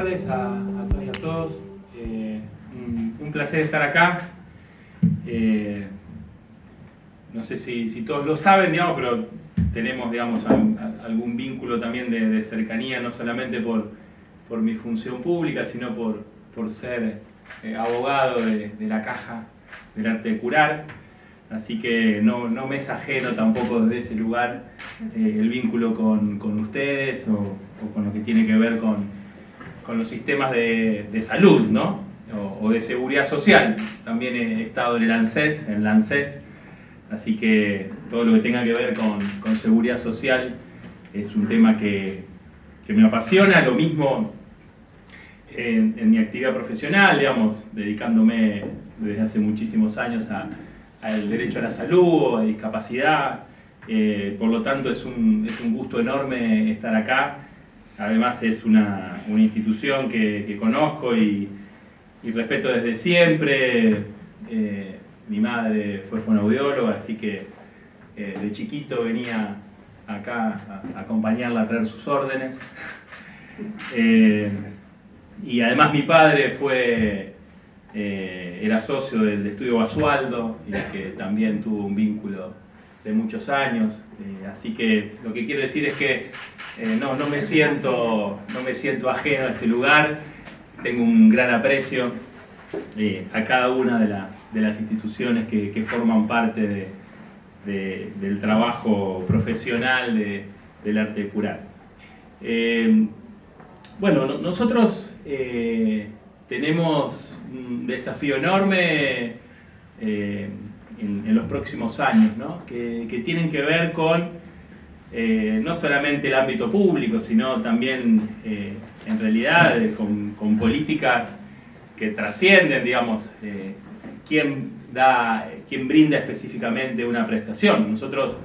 tardes a todas y a todos. Un placer estar acá. No sé si todos lo saben, digamos, pero tenemos, digamos, algún vínculo también de cercanía, no solamente por mi función pública, sino por ser abogado de la Caja del Arte de Curar. Así que no me es ajeno tampoco desde ese lugar el vínculo con ustedes o con lo que tiene que ver con los sistemas de salud, ¿no? O de seguridad social. También he estado en el ANSES, en la ANSES, así que todo lo que tenga que ver con seguridad social es un tema que me apasiona. Lo mismo en mi actividad profesional, digamos, dedicándome desde hace muchísimos años al derecho a la salud, a discapacidad. Por lo tanto es un gusto enorme estar acá. Además es una institución que conozco y respeto desde siempre. Mi madre fue fonoaudióloga, así que de chiquito venía acá a acompañarla a traer sus órdenes. Y además mi padre era socio del estudio Basualdo y que también tuvo un vínculo de muchos años. Así que lo que quiero decir es que no me siento ajeno a este lugar. Tengo un gran aprecio a cada una de las instituciones que forman parte del trabajo profesional del arte de curar. Bueno, nosotros tenemos un desafío enorme en los próximos años, ¿no? que tienen que ver con no solamente el ámbito público, sino también en realidad con políticas que trascienden, digamos, quién brinda específicamente una prestación. Nosotros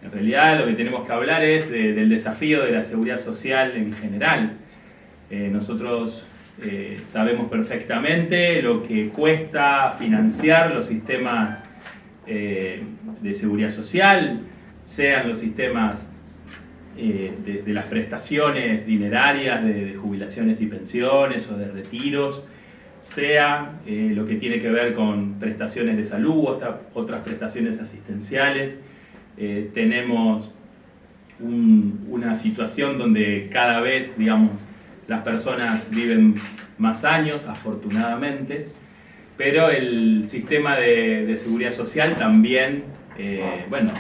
en realidad lo que tenemos que hablar es del desafío de la seguridad social en general. Nosotros sabemos perfectamente lo que cuesta financiar los sistemas de seguridad social, sean los sistemas de las prestaciones dinerarias de jubilaciones y pensiones o de retiros, sea lo que tiene que ver con prestaciones de salud, otras prestaciones asistenciales. Tenemos una situación donde cada vez, digamos, las personas viven más años, afortunadamente, pero el sistema de seguridad social también, bueno,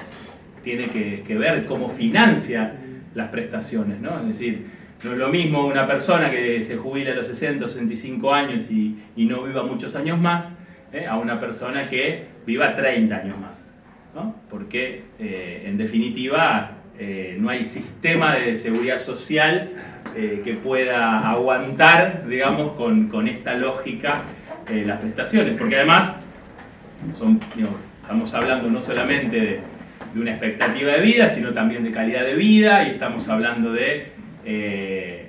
tiene que ver cómo financia las prestaciones, ¿no? Es decir, no es lo mismo una persona que se jubila a los 60 o 65 años y no viva muchos años más, a una persona que viva 30 años más, ¿no? Porque, en definitiva, no hay sistema de seguridad social que pueda aguantar, digamos, con esta lógica las prestaciones, porque además estamos hablando no solamente de una expectativa de vida, sino también de calidad de vida, y estamos hablando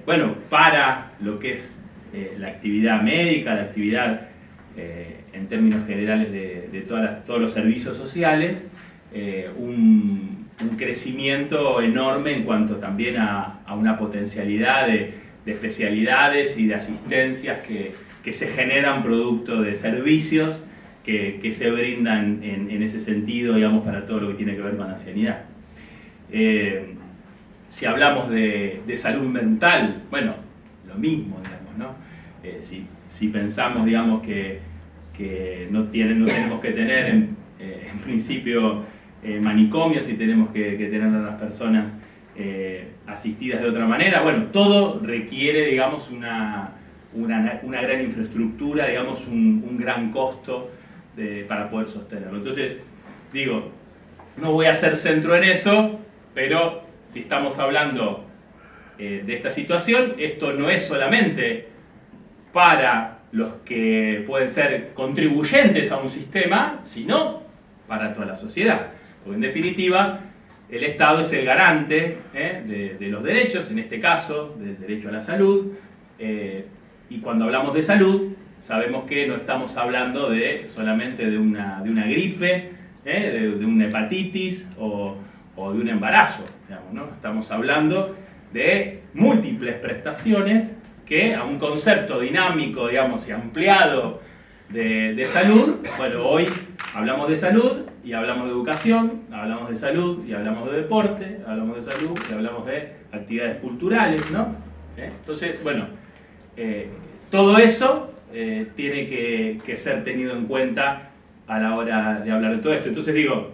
bueno, para lo que es la actividad médica, la actividad en términos generales de todos los servicios sociales, un crecimiento enorme en cuanto también a una potencialidad de especialidades y de asistencias que se generan producto de servicios que se brindan en ese sentido, digamos, para todo lo que tiene que ver con la ancianidad. Si hablamos de salud mental, bueno, lo mismo, digamos, ¿no? Si pensamos, digamos, que no tenemos que tener en principio manicomios y tenemos que tener a las personas asistidas de otra manera, bueno, todo requiere, digamos, una gran infraestructura, digamos, un gran costo para poder sostenerlo. Entonces, digo, no voy a hacer centro en eso, pero si estamos hablando de esta situación, esto no es solamente para los que pueden ser contribuyentes a un sistema, sino para toda la sociedad. Porque en definitiva, el Estado es el garante de los derechos, en este caso, del derecho a la salud. Y cuando hablamos de salud, sabemos que no estamos hablando solamente de una gripe, de una hepatitis o de un embarazo, digamos, ¿no? Estamos hablando de múltiples prestaciones que a un concepto dinámico, digamos, y ampliado de salud. Bueno, hoy hablamos de salud y hablamos de educación, hablamos de salud y hablamos de deporte, hablamos de salud y hablamos de actividades culturales, ¿no? Entonces, bueno, todo eso tiene que ser tenido en cuenta a la hora de hablar de todo esto. Entonces digo,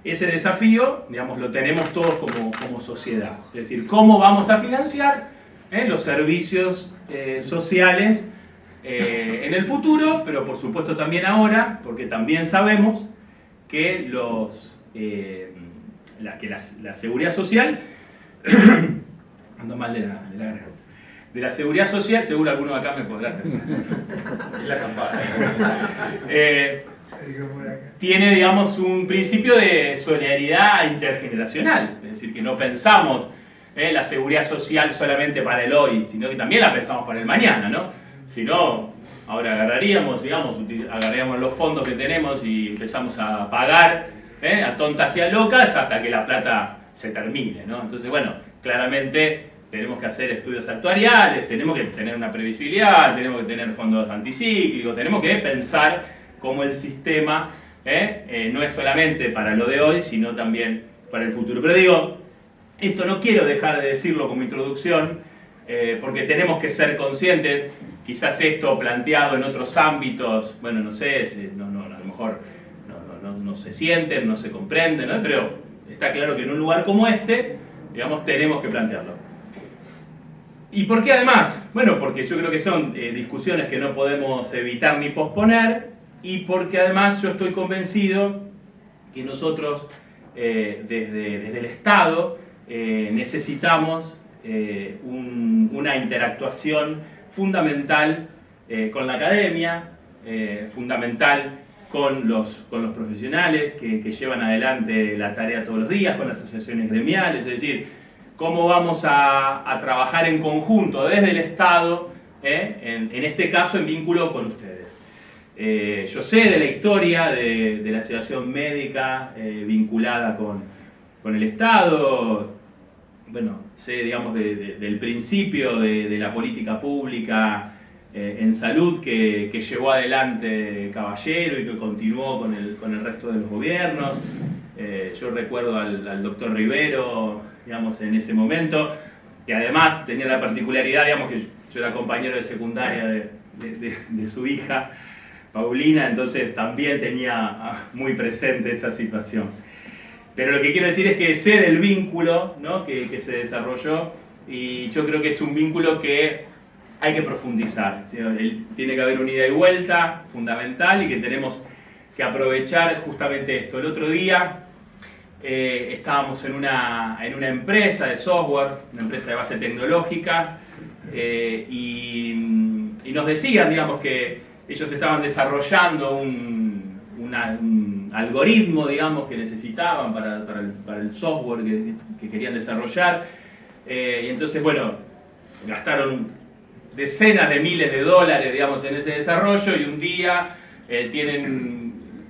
ese desafío, digamos, lo tenemos todos como sociedad. Es decir, ¿cómo vamos a financiar los servicios sociales en el futuro? Pero por supuesto también ahora, porque también sabemos que, la seguridad social... ando mal de la garganta. De la seguridad social, seguro alguno de acá me podrá entender. Es la campana. Tiene, digamos, un principio de solidaridad intergeneracional. Es decir, que no pensamos la seguridad social solamente para el hoy, sino que también la pensamos para el mañana, ¿no? Si no, ahora agarraríamos los fondos que tenemos y empezamos a pagar a tontas y a locas hasta que la plata se termine, ¿no? Entonces, bueno, claramente tenemos que hacer estudios actuariales, tenemos que tener una previsibilidad, tenemos que tener fondos anticíclicos, tenemos que pensar cómo el sistema no es solamente para lo de hoy, sino también para el futuro. Pero digo, esto no quiero dejar de decirlo como introducción, porque tenemos que ser conscientes. Quizás esto planteado en otros ámbitos, bueno, no sé, a lo mejor no se sienten, no se comprenden, ¿no? Pero está claro que en un lugar como este, digamos, tenemos que plantearlo. ¿Y por qué además? Bueno, porque yo creo que son discusiones que no podemos evitar ni posponer, y porque además yo estoy convencido que nosotros, desde el Estado, necesitamos una interactuación fundamental con la academia, fundamental con los profesionales que llevan adelante la tarea todos los días, con las asociaciones gremiales. Es decir, cómo vamos a trabajar en conjunto desde el Estado, en este caso en vínculo con ustedes. Yo sé de la historia de la asociación médica vinculada con el Estado. Bueno, sé, digamos, del principio de la política pública en salud que llevó adelante Caballero y que continuó con el resto de los gobiernos. Yo recuerdo al doctor Rivero, digamos, en ese momento, que además tenía la particularidad, digamos, que yo era compañero de secundaria de su hija, Paulina, entonces también tenía muy presente esa situación. Pero lo que quiero decir es que sé del vínculo, ¿no?, que se desarrolló, y yo creo que es un vínculo que hay que profundizar. Tiene que haber un ida y vuelta fundamental y que tenemos que aprovechar justamente esto. El otro día estábamos en una empresa de software, una empresa de base tecnológica, y nos decían, digamos, que ellos estaban desarrollando un algoritmo, digamos, que necesitaban para el software que querían desarrollar. Y entonces, bueno, gastaron decenas de miles de dólares, digamos, en ese desarrollo, y un día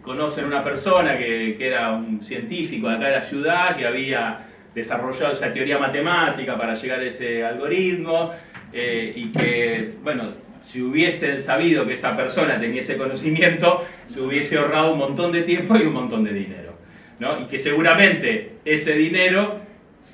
conocen una persona que era un científico de acá de la ciudad, que había desarrollado esa teoría matemática para llegar a ese algoritmo, y que, bueno, si hubiesen sabido que esa persona tenía ese conocimiento, se hubiese ahorrado un montón de tiempo y un montón de dinero, ¿no? Y que seguramente ese dinero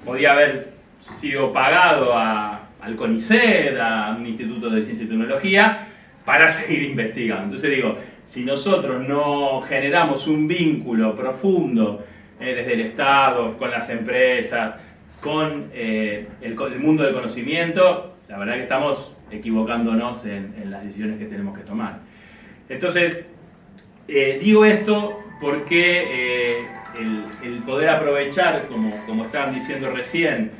podía haber sido pagado al CONICET, a un instituto de ciencia y tecnología, para seguir investigando. Entonces digo, si nosotros no generamos un vínculo profundo desde el Estado, con las empresas, con el mundo del conocimiento, la verdad que estamos equivocándonos en las decisiones que tenemos que tomar. Entonces, digo esto porque el poder aprovechar, como estaban diciendo recién,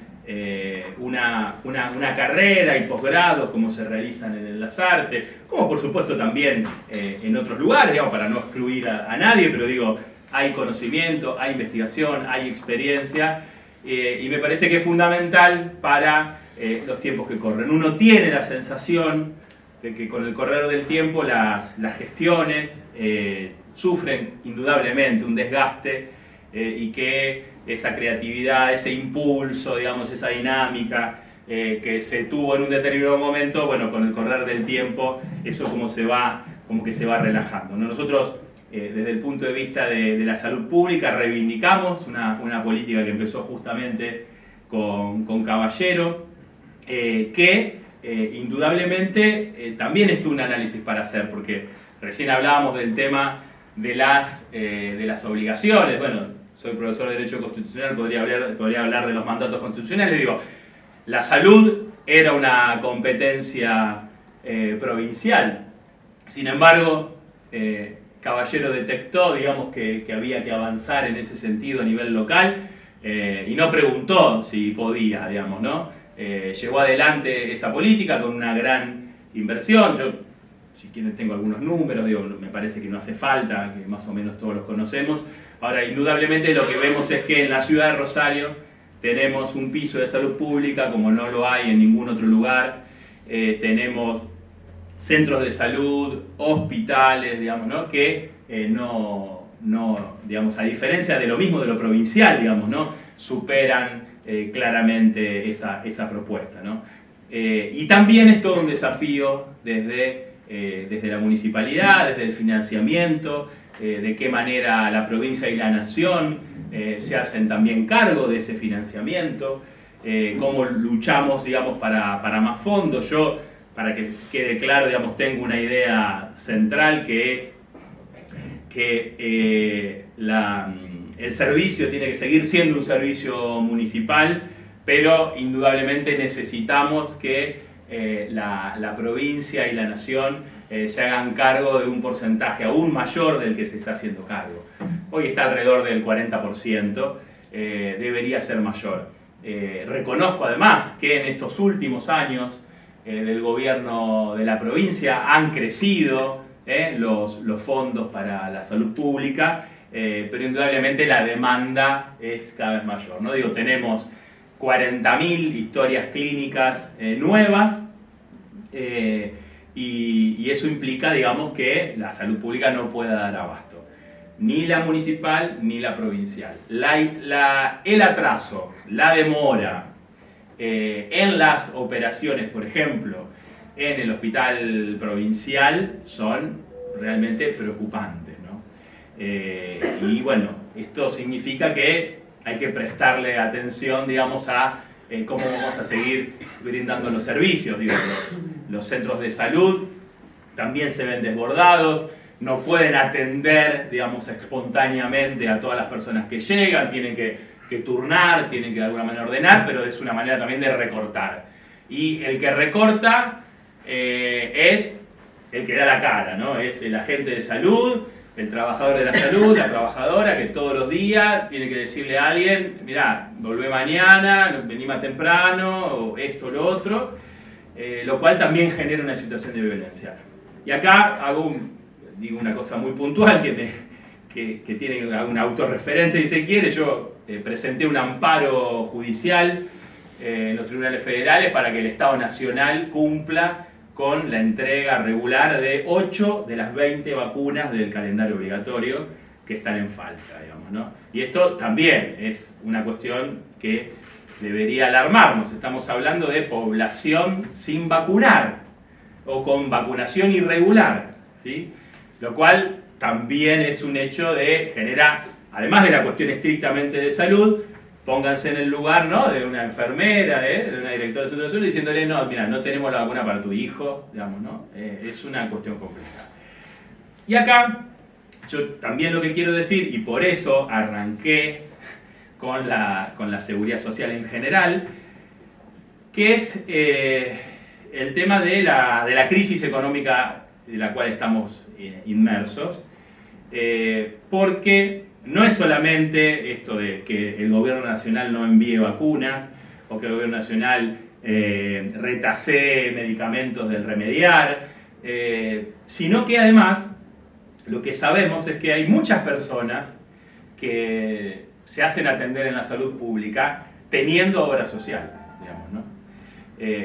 una carrera y posgrados como se realizan en las artes, como por supuesto también en otros lugares, digamos, para no excluir a nadie, pero digo, hay conocimiento, hay investigación, hay experiencia, y me parece que es fundamental para los tiempos que corren. Uno tiene la sensación de que con el correr del tiempo las gestiones sufren indudablemente un desgaste, y que esa creatividad, ese impulso, digamos, esa dinámica que se tuvo en un determinado momento, bueno, con el correr del tiempo, eso como que se va relajando, ¿no? Nosotros, desde el punto de vista de la salud pública, reivindicamos una política que empezó justamente con Caballero, que indudablemente también es un análisis para hacer, porque recién hablábamos del tema de las obligaciones. Bueno, soy profesor de Derecho Constitucional, podría hablar de los mandatos constitucionales. Digo, la salud era una competencia provincial. Sin embargo, Caballero detectó, digamos, que había que avanzar en ese sentido a nivel local, y no preguntó si podía, digamos, ¿no? Llevó adelante esa política con una gran inversión. Yo, si quieren, tengo algunos números, digo, me parece que no hace falta, que más o menos todos los conocemos. Ahora, indudablemente lo que vemos es que en la ciudad de Rosario tenemos un piso de salud pública como no lo hay en ningún otro lugar. Tenemos centros de salud, hospitales, digamos, ¿no? Que digamos, a diferencia de lo mismo de lo provincial, digamos, ¿no? Superan claramente esa propuesta, ¿no? Y también es todo un desafío desde la municipalidad, desde el financiamiento, de qué manera la provincia y la nación se hacen también cargo de ese financiamiento, cómo luchamos, digamos, para más fondos. Yo, para que quede claro, digamos, tengo una idea central, que es que el servicio tiene que seguir siendo un servicio municipal, pero indudablemente necesitamos que la provincia y la nación se hagan cargo de un porcentaje aún mayor del que se está haciendo cargo. Hoy está alrededor del 40%, debería ser mayor. Reconozco además que en estos últimos años del gobierno de la provincia han crecido los fondos para la salud pública, pero indudablemente la demanda es cada vez mayor, ¿no? Digo, tenemos 40.000 historias clínicas nuevas, y eso implica, digamos, que la salud pública no pueda dar abasto, ni la municipal ni la provincial. El atraso, la demora en las operaciones, por ejemplo, en el hospital provincial, son realmente preocupantes, ¿no? Y bueno, esto significa que hay que prestarle atención, digamos, a cómo vamos a seguir brindando los servicios. Digo, los centros de salud también se ven desbordados, no pueden atender, digamos, espontáneamente a todas las personas que llegan, tienen que turnar, tienen que de alguna manera ordenar, pero es una manera también de recortar. Y el que recorta es el que da la cara, ¿no? Es el agente de salud, el trabajador de la salud, la trabajadora, que todos los días tiene que decirle a alguien, mirá, volvé mañana, vení más temprano, o esto o lo otro, lo cual también genera una situación de violencia. Y acá digo una cosa muy puntual que tiene una autorreferencia, si se quiere. Yo presenté un amparo judicial en los tribunales federales para que el Estado Nacional cumpla con la entrega regular de 8 de las 20 vacunas del calendario obligatorio que están en falta, digamos, ¿no? Y esto también es una cuestión que debería alarmarnos. Estamos hablando de población sin vacunar o con vacunación irregular, ¿sí? Lo cual también es un hecho de generar, además de la cuestión estrictamente de salud, pónganse en el lugar, ¿no?, de una enfermera, de una directora de centro de salud, diciéndole, no, mira, no tenemos la vacuna para tu hijo, digamos, ¿no? Es una cuestión compleja. Y acá, yo también lo que quiero decir, y por eso arranqué con la seguridad social en general, que es el tema de la crisis económica de la cual estamos inmersos, porque no es solamente esto de que el gobierno nacional no envíe vacunas o que el gobierno nacional retasee medicamentos del remediar, sino que además lo que sabemos es que hay muchas personas que se hacen atender en la salud pública teniendo obra social, digamos, ¿no?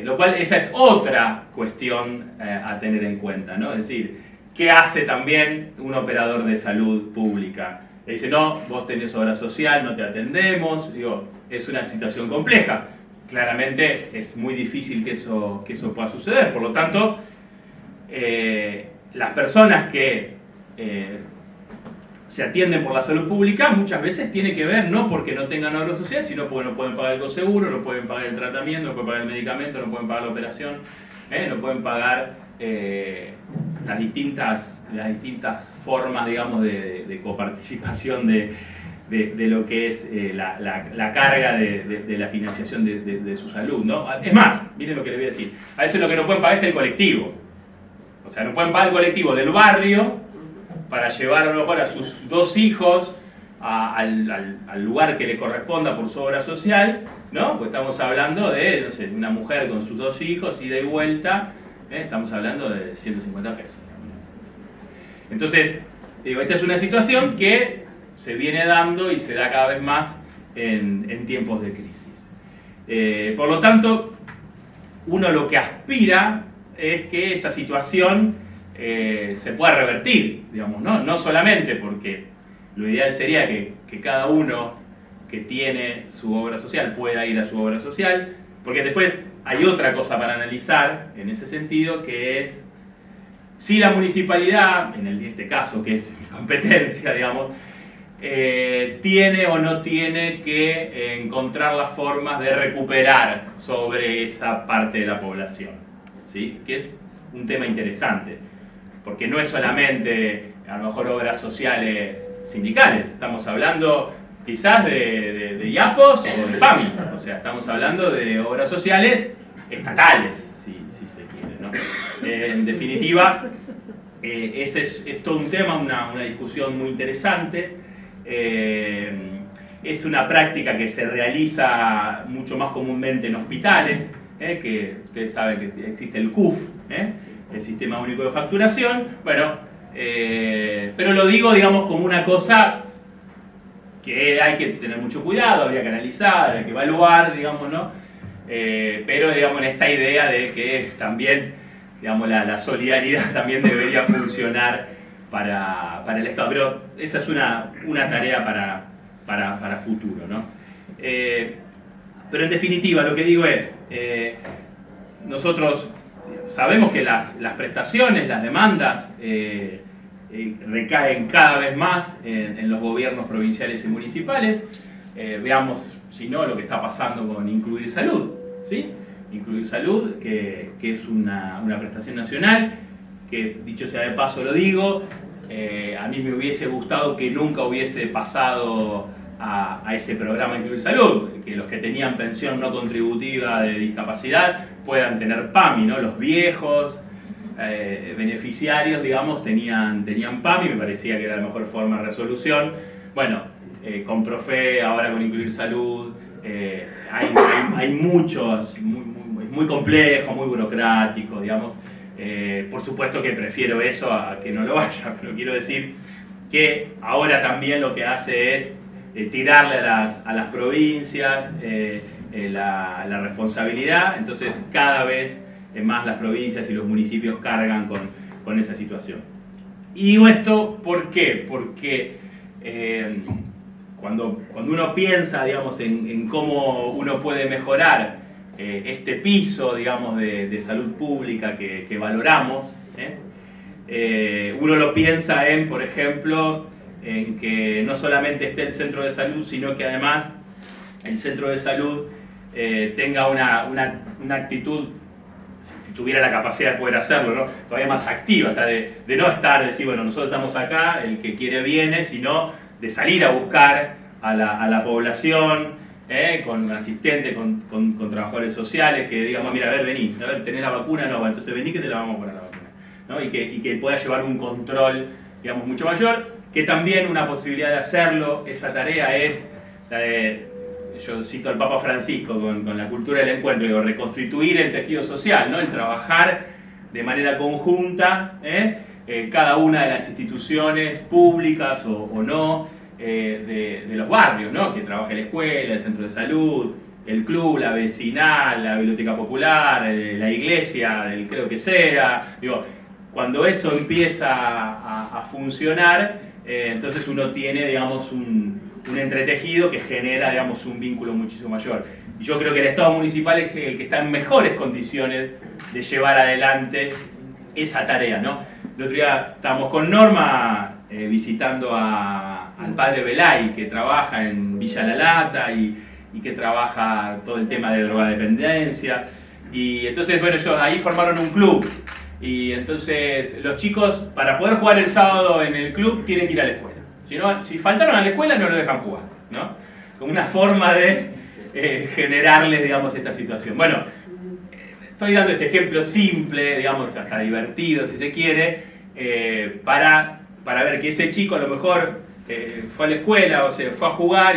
Lo cual esa es otra cuestión a tener en cuenta, ¿no? Es decir, ¿qué hace también un operador de salud pública? Le dice, no, vos tenés obra social, no te atendemos. Digo, es una situación compleja. claramente es muy difícil que eso pueda suceder. Por lo tanto, las personas que se atienden por la salud pública muchas veces tiene que ver no porque no tengan obra social, sino porque no pueden pagar el coseguro, no pueden pagar el tratamiento, no pueden pagar el medicamento, no pueden pagar la operación, no pueden pagar las distintas formas, digamos, de coparticipación de lo que es la carga de la financiación de su salud, ¿no? Es más, miren lo que les voy a decir, a veces lo que no pueden pagar es el colectivo. O sea, no pueden pagar el colectivo del barrio para llevar a lo mejor a sus 2 hijos al lugar que le corresponda por su obra social, ¿no? Pues estamos hablando de, no sé, una mujer con sus 2 hijos, ida y vuelta, estamos hablando de 150 pesos. Entonces, digo, esta es una situación que se viene dando y se da cada vez más en tiempos de crisis. Por lo tanto, uno lo que aspira es que esa situación se pueda revertir, digamos, ¿no? No solamente porque lo ideal sería que cada uno que tiene su obra social pueda ir a su obra social, porque después hay otra cosa para analizar en ese sentido, que es si la municipalidad, en este caso que es mi competencia, digamos, tiene o no tiene que encontrar las formas de recuperar sobre esa parte de la población, ¿sí? Que es un tema interesante, porque no es solamente a lo mejor obras sociales sindicales, estamos hablando quizás de IAPOS o de PAMI, o sea, estamos hablando de obras sociales estatales, si se quiere, ¿no? En definitiva, ese es todo un tema, una discusión muy interesante. Es una práctica que se realiza mucho más comúnmente en hospitales, que ustedes saben que existe el CUF, el Sistema Único de Facturación. Bueno, pero lo digo, digamos, como una cosa que hay que tener mucho cuidado, habría que analizar, hay que evaluar, digamos, ¿no? Pero, digamos, en esta idea de que también, digamos, la solidaridad también debería funcionar para el Estado. Pero esa es una tarea para futuro, ¿no? Pero en definitiva, lo que digo es, nosotros sabemos que las prestaciones, las demandas, recaen cada vez más en los gobiernos provinciales y municipales. Veamos, si no, lo que está pasando con Incluir Salud, ¿sí? Incluir Salud, que es una prestación nacional, que dicho sea de paso lo digo, a mí me hubiese gustado que nunca hubiese pasado a ese programa Incluir Salud, que los que tenían pensión no contributiva de discapacidad puedan tener PAMI, ¿no? Los viejos beneficiarios, digamos, tenían PAMI, me parecía que era la mejor forma de resolución. Bueno, con Profe, ahora con Incluir Salud, hay muchos, es muy complejo, muy burocrático, digamos. Por supuesto que prefiero eso a que no lo haya, pero quiero decir que ahora también lo que hace es tirarle a las provincias la responsabilidad. Entonces cada vez más las provincias y los municipios cargan con esa situación. Y digo esto, ¿por qué? Porque cuando uno piensa, digamos, en cómo uno puede mejorar este piso, digamos, de salud pública que valoramos, uno lo piensa por ejemplo, en que no solamente esté el centro de salud, sino que además el centro de salud tenga una actitud, si tuviera la capacidad de poder hacerlo, ¿no? Todavía más activa, o sea, de no estar, decir, bueno, nosotros estamos acá, el que quiere viene, sino de salir a buscar a la población, con asistentes, con trabajadores sociales, que digamos, mira, a ver, vení, a ver, ¿tenés la vacuna? No, entonces vení que te la vamos a poner la vacuna, ¿no? Y que pueda llevar un control, digamos, mucho mayor, que también una posibilidad de hacerlo, esa tarea es la de, yo cito al Papa Francisco con la cultura del encuentro, digo, reconstituir el tejido social, ¿no? El trabajar de manera conjunta, cada una de las instituciones públicas o no, de los barrios, ¿no? Que trabaje la escuela, el centro de salud, el club, la vecinal, la biblioteca popular, la iglesia, el creo que sea. Digo, cuando eso empieza a funcionar, entonces uno tiene, digamos, un entretejido que genera, digamos, un vínculo muchísimo mayor. Y yo creo que el Estado municipal es el que está en mejores condiciones de llevar adelante esa tarea, ¿no? El otro día estábamos con Norma visitando al padre Belay, que trabaja en Villa La Lata y que trabaja todo el tema de drogadependencia. Y entonces, bueno, ahí formaron un club. Y entonces los chicos, para poder jugar el sábado en el club, tienen que ir a la escuela. Si faltaron a la escuela, no lo dejan jugar, ¿no? Como una forma de generarles, digamos, esta situación. Bueno, estoy dando este ejemplo simple, digamos, hasta divertido, si se quiere, para ver que ese chico a lo mejor fue a la escuela, o sea, fue a jugar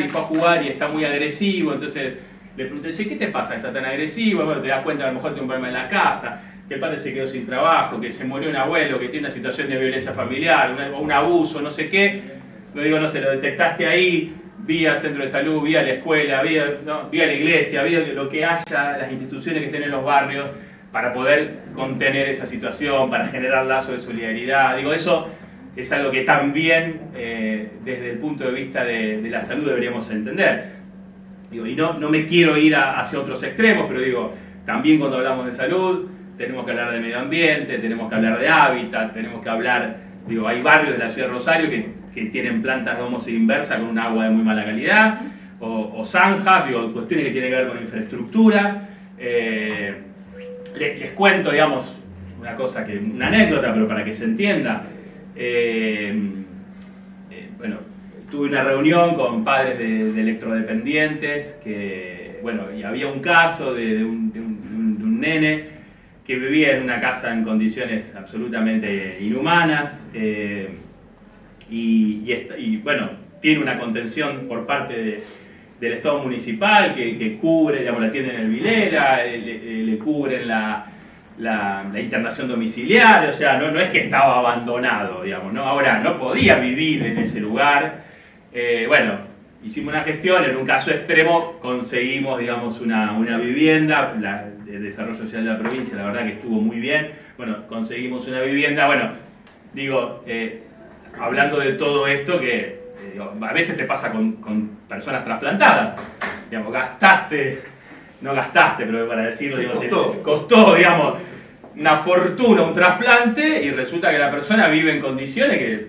y está muy agresivo. Entonces le pregunté, che, ¿qué te pasa? ¿Está tan agresivo? Bueno, te das cuenta, a lo mejor tiene un problema en la casa, que el padre se quedó sin trabajo, que se murió un abuelo, que tiene una situación de violencia familiar, un abuso, no sé qué. No digo, no sé, lo detectaste ahí, vía centro de salud, vía la escuela, vía la iglesia, vía lo que haya, las instituciones que estén en los barrios, para poder contener esa situación, para generar lazos de solidaridad. Digo, eso es algo que también, desde el punto de vista de la salud, deberíamos entender. Digo, y no me quiero ir hacia otros extremos, pero digo, también cuando hablamos de salud, tenemos que hablar de medio ambiente, tenemos que hablar de hábitat, tenemos que hablar, digo, hay barrios de la ciudad de Rosario que tienen plantas de ósmosis inversa con un agua de muy mala calidad, o zanjas, digo, cuestiones que tienen que ver con infraestructura. Les cuento, digamos, una anécdota, pero para que se entienda. Bueno, tuve una reunión con padres de electrodependientes, y había un caso de un nene que vivía en una casa en condiciones absolutamente inhumanas, bueno, tiene una contención por parte del Estado municipal que cubre, digamos, la atienden en el Vilera, le cubren la internación domiciliaria, o sea, no es que estaba abandonado, digamos, ¿no? Ahora, no podía vivir en ese lugar. Bueno, hicimos una gestión, en un caso extremo conseguimos, digamos, una vivienda, el desarrollo social de la provincia, la verdad que estuvo muy bien. Bueno, conseguimos una vivienda, bueno, digo, hablando de todo esto que a veces te pasa con personas trasplantadas, digamos, no gastaste, pero para decirlo, sí, digo, costó, digamos, una fortuna un trasplante y resulta que la persona vive en condiciones que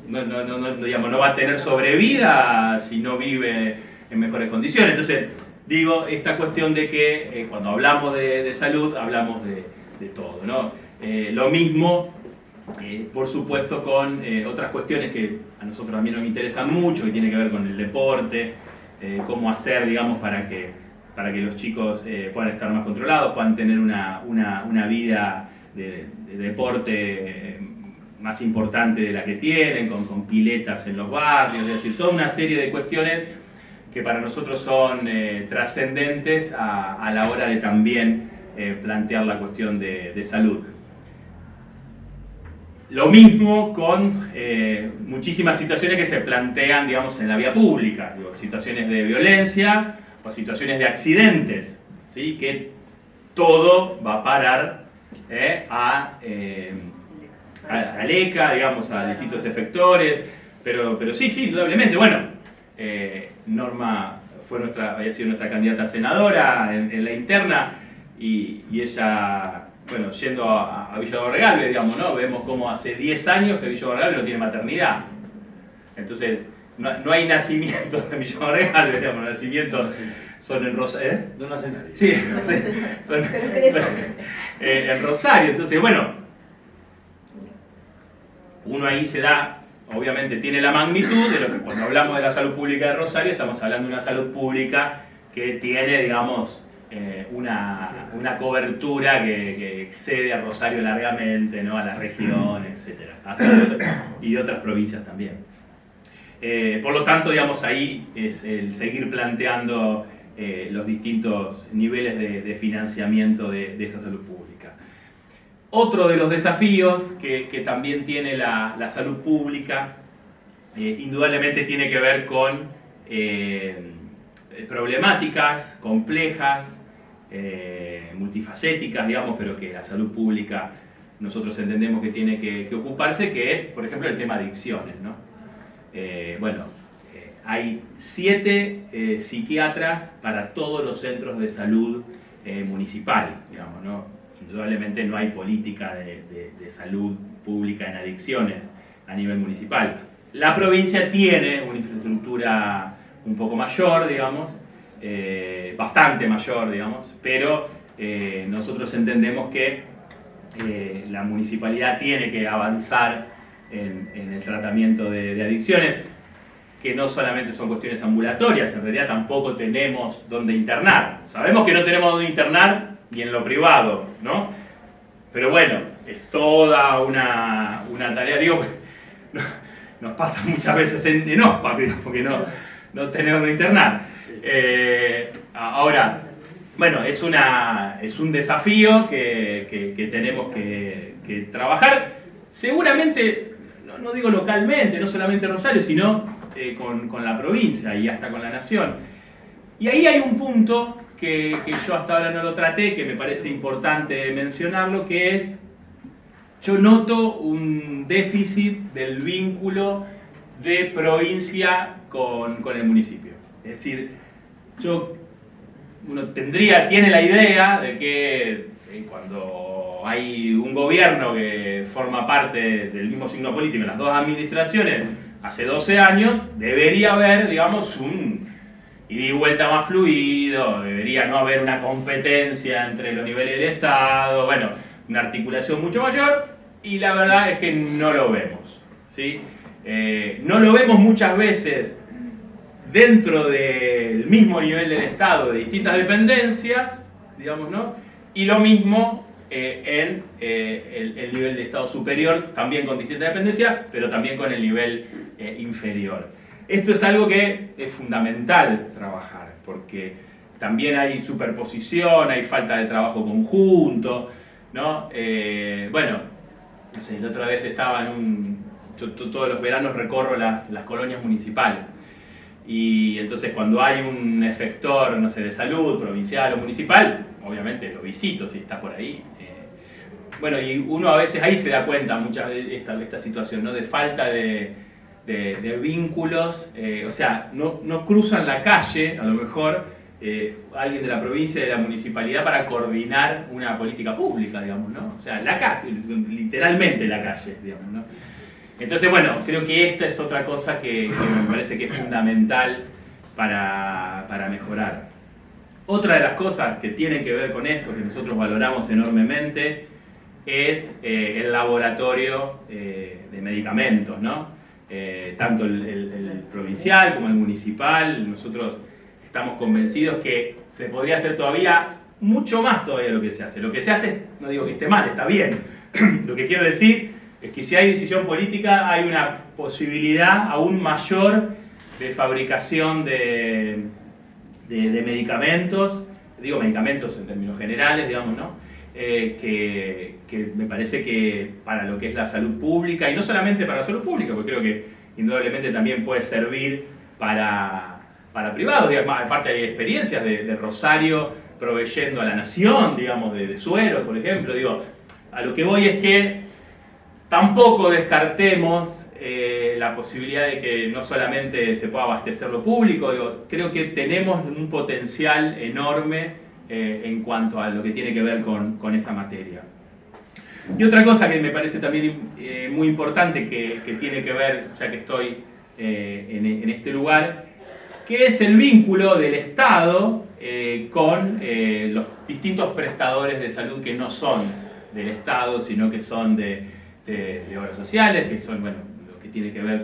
no va a tener sobrevida si no vive en mejores condiciones. Entonces, digo, esta cuestión de que cuando hablamos de salud, hablamos de todo, ¿no? Lo mismo, por supuesto, con otras cuestiones que a nosotros también nos interesan mucho, que tienen que ver con el deporte, cómo hacer, digamos, para que los chicos puedan estar más controlados, puedan tener una vida de deporte más importante de la que tienen, con piletas en los barrios, es decir, toda una serie de cuestiones que para nosotros son trascendentes a la hora de también plantear la cuestión de salud. Lo mismo con muchísimas situaciones que se plantean, digamos, en la vía pública, digo, situaciones de violencia o situaciones de accidentes, ¿sí? Que todo va a parar al ECA, digamos, a distintos efectores, pero sí, indudablemente. Bueno, Norma había sido nuestra candidata a senadora en la interna y ella, bueno, yendo a Villa Borregalve, digamos, ¿no? Vemos como hace 10 años que Villa Borregalve no tiene maternidad. Entonces, no hay nacimientos en Villa Borregalve, digamos, nacimientos son en Rosario. No nace nadie. Sí, son en Rosario. Entonces, bueno, uno ahí se da, obviamente tiene la magnitud de lo que cuando hablamos de la salud pública de Rosario, estamos hablando de una salud pública que tiene, digamos, una cobertura que excede a Rosario largamente, ¿no? A la región, etc. Y de otras provincias también. Por lo tanto, digamos, ahí es el seguir planteando los distintos niveles de financiamiento de esa salud pública. Otro de los desafíos que también tiene la salud pública, indudablemente tiene que ver con problemáticas complejas, multifacéticas, digamos, pero que la salud pública nosotros entendemos que tiene que ocuparse, que es, por ejemplo, el tema de adicciones, ¿no? Bueno, hay 7 psiquiatras para todos los centros de salud municipal, digamos, ¿no? Indudablemente no hay política de salud pública en adicciones a nivel municipal. La provincia tiene una infraestructura un poco mayor, digamos, bastante mayor, digamos, pero nosotros entendemos que la municipalidad tiene que avanzar en el tratamiento de adicciones, que no solamente son cuestiones ambulatorias, en realidad tampoco tenemos dónde internar. Sabemos que no tenemos dónde internar y en lo privado, ¿no? Pero bueno, es toda una tarea, digo, nos pasa muchas veces en OSPA, porque no tenemos dónde internar. Ahora, bueno, es un desafío que tenemos que trabajar, seguramente, no digo localmente, no solamente en Rosario, sino con la provincia y hasta con la nación. Y ahí hay un punto que yo hasta ahora no lo traté, que me parece importante mencionarlo, que es, yo noto un déficit del vínculo de provincia con el municipio. Es decir, uno tiene la idea de que cuando hay un gobierno que forma parte del mismo signo político en las dos administraciones, hace 12 años, debería haber, digamos, un ida y vuelta más fluido, debería no haber una competencia entre los niveles del Estado, bueno, una articulación mucho mayor, y la verdad es que no lo vemos, ¿sí? No lo vemos muchas veces dentro del mismo nivel del Estado, de distintas dependencias, digamos, ¿no? Y lo mismo en el nivel de Estado superior, también con distintas dependencias, pero también con el nivel inferior. Esto es algo que es fundamental trabajar, porque también hay superposición, hay falta de trabajo conjunto, ¿no? Bueno, no sé, la otra vez estaba todos los veranos recorro las colonias municipales. Y entonces cuando hay un efector, no sé, de salud, provincial o municipal, obviamente lo visito si está por ahí. Bueno, y uno a veces ahí se da cuenta muchas veces esta situación, ¿no? De falta de vínculos, o sea, no cruzan la calle, a lo mejor, alguien de la provincia y de la municipalidad para coordinar una política pública, digamos, ¿no? O sea, la calle, literalmente la calle, digamos, ¿no? Entonces, bueno, creo que esta es otra cosa que me parece que es fundamental para mejorar. Otra de las cosas que tienen que ver con esto, que nosotros valoramos enormemente, es el laboratorio de medicamentos, ¿no? Tanto el provincial como el municipal, nosotros estamos convencidos que se podría hacer todavía mucho más todavía de lo que se hace. Lo que se hace, no digo que esté mal, está bien. Lo que quiero decir es que si hay decisión política hay una posibilidad aún mayor de fabricación de medicamentos, digo medicamentos en términos generales, digamos, ¿no? Que me parece que para lo que es la salud pública, y no solamente para la salud pública, porque creo que indudablemente también puede servir para privados, digamos, aparte hay experiencias de Rosario proveyendo a la nación, digamos, de sueros, por ejemplo, digo, a lo que voy es que tampoco descartemos la posibilidad de que no solamente se pueda abastecer lo público, digo, creo que tenemos un potencial enorme en cuanto a lo que tiene que ver con esa materia. Y otra cosa que me parece también muy importante que tiene que ver, ya que estoy en este lugar, que es el vínculo del Estado con los distintos prestadores de salud que no son del Estado, sino que son de obras sociales, que son, bueno, lo que tiene que ver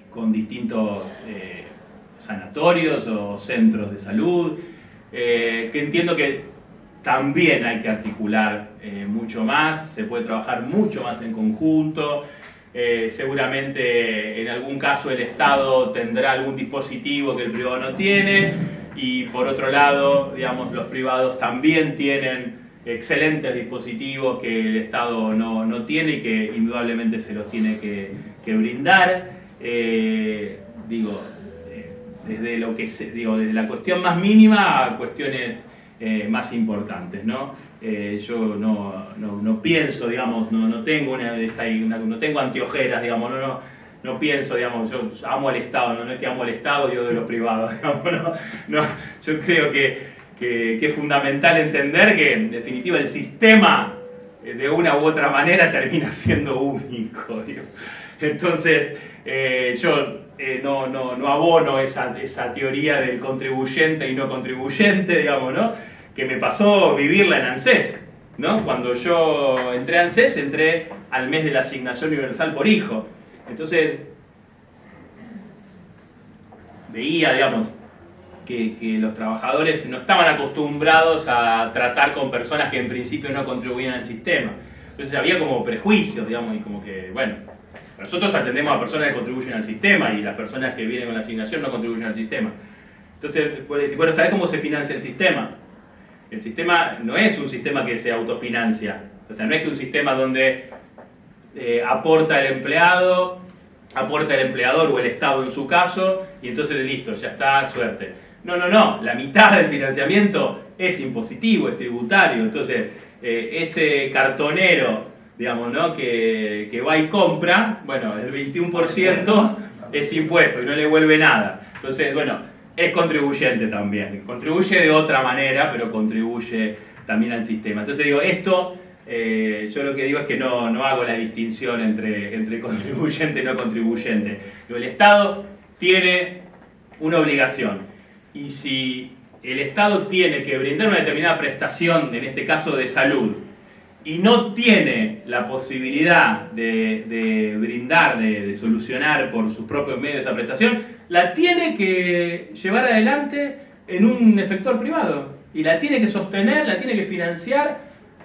con distintos sanatorios o centros de salud, que entiendo que también hay que articular mucho más, se puede trabajar mucho más en conjunto. Seguramente en algún caso el Estado tendrá algún dispositivo que el privado no tiene, y por otro lado, digamos, los privados también tienen excelentes dispositivos que el Estado no tiene y que indudablemente se los tiene que brindar. Digo, desde desde la cuestión más mínima a cuestiones más importantes, ¿no? Yo no pienso, digamos, no tengo no tengo anteojeras, digamos, no no pienso, digamos, yo amo al Estado, no es que amo al Estado y odio de los privados, digamos, yo creo que es fundamental entender que en definitiva el sistema de una u otra manera termina siendo único, digo. Entonces yo no abono esa teoría del contribuyente y no contribuyente, digamos, ¿no? Que me pasó vivirla en ANSES, ¿no? Cuando yo entré a ANSES, entré al mes de la asignación universal por hijo. Entonces veía, digamos, que los trabajadores no estaban acostumbrados a tratar con personas que en principio no contribuían al sistema. Entonces había como prejuicios, digamos, y como que, bueno, nosotros atendemos a personas que contribuyen al sistema y las personas que vienen con la asignación no contribuyen al sistema. Entonces, puede decir, bueno, ¿sabes cómo se financia el sistema? El sistema no es un sistema que se autofinancia. O sea, no es que un sistema donde aporta el empleado, aporta el empleador o el Estado en su caso, y entonces listo, ya está, suerte. No, la mitad del financiamiento es impositivo, es tributario. Entonces, ese cartonero, digamos, ¿no? que va y compra, bueno, el 21% es impuesto y no le vuelve nada. Entonces, bueno, es contribuyente también. Contribuye de otra manera, pero contribuye también al sistema. Entonces digo, esto, yo lo que digo es que no hago la distinción entre contribuyente y no contribuyente. Digo, el Estado tiene una obligación. Y si el Estado tiene que brindar una determinada prestación, en este caso de salud, y no tiene la posibilidad de brindar, de solucionar por sus propios medios esa prestación, la tiene que llevar adelante en un efector privado. Y la tiene que sostener, la tiene que financiar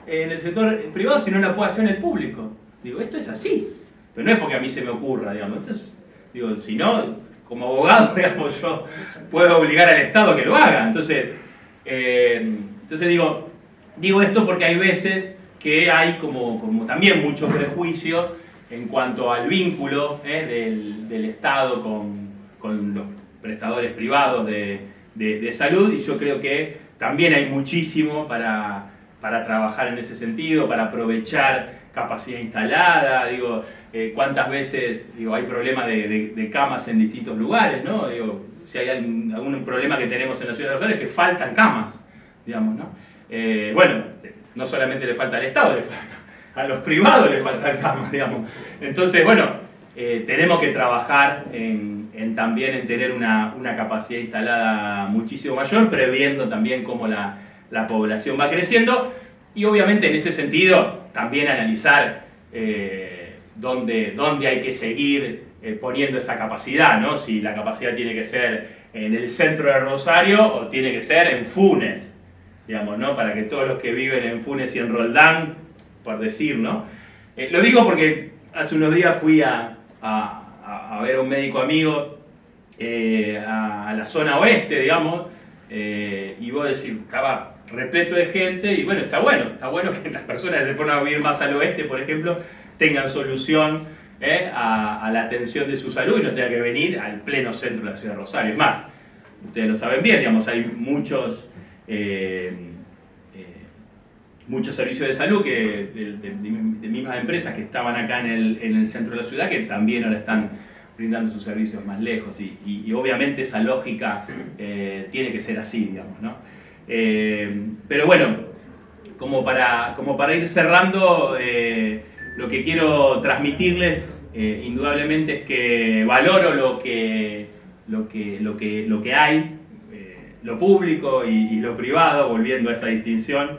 en el sector privado, si no la puede hacer en el público. Digo, esto es así. Pero no es porque a mí se me ocurra, digamos. Esto es, digo, si no, como abogado, digamos, yo puedo obligar al Estado a que lo haga. Entonces digo esto porque hay veces que hay como también mucho prejuicio en cuanto al vínculo del Estado con los prestadores privados de salud, y yo creo que también hay muchísimo para trabajar en ese sentido, para aprovechar capacidad instalada. Digo, cuántas veces hay problemas de camas en distintos lugares, ¿no? Digo, si hay algún problema que tenemos en la ciudad de Rosario es que faltan camas, digamos, ¿no? Bueno, no solamente le falta al Estado, le falta a los privados, le faltan camas, digamos. Entonces, bueno, tenemos que trabajar también en tener una capacidad instalada muchísimo mayor, previendo también cómo la población va creciendo, y obviamente en ese sentido también analizar dónde hay que seguir poniendo esa capacidad, ¿no? Si la capacidad tiene que ser en el centro de Rosario o tiene que ser en Funes, digamos, ¿no? Para que todos los que viven en Funes y en Roldán, por decir, ¿no? Lo digo porque hace unos días fui a ver a un médico amigo a la zona oeste, digamos, y vos decís, estaba repleto de gente, y bueno, está bueno que las personas que se fueron a vivir más al oeste, por ejemplo, tengan solución a la atención de su salud y no tengan que venir al pleno centro de la ciudad de Rosario. Es más, ustedes lo saben bien, digamos, hay muchos servicios de salud de mismas empresas que estaban acá en el centro de la ciudad, que también ahora están brindando sus servicios más lejos, y obviamente esa lógica tiene que ser así, digamos, ¿no? Pero bueno, como para ir cerrando, lo que quiero transmitirles indudablemente es que valoro lo que hay, lo público y lo privado, volviendo a esa distinción.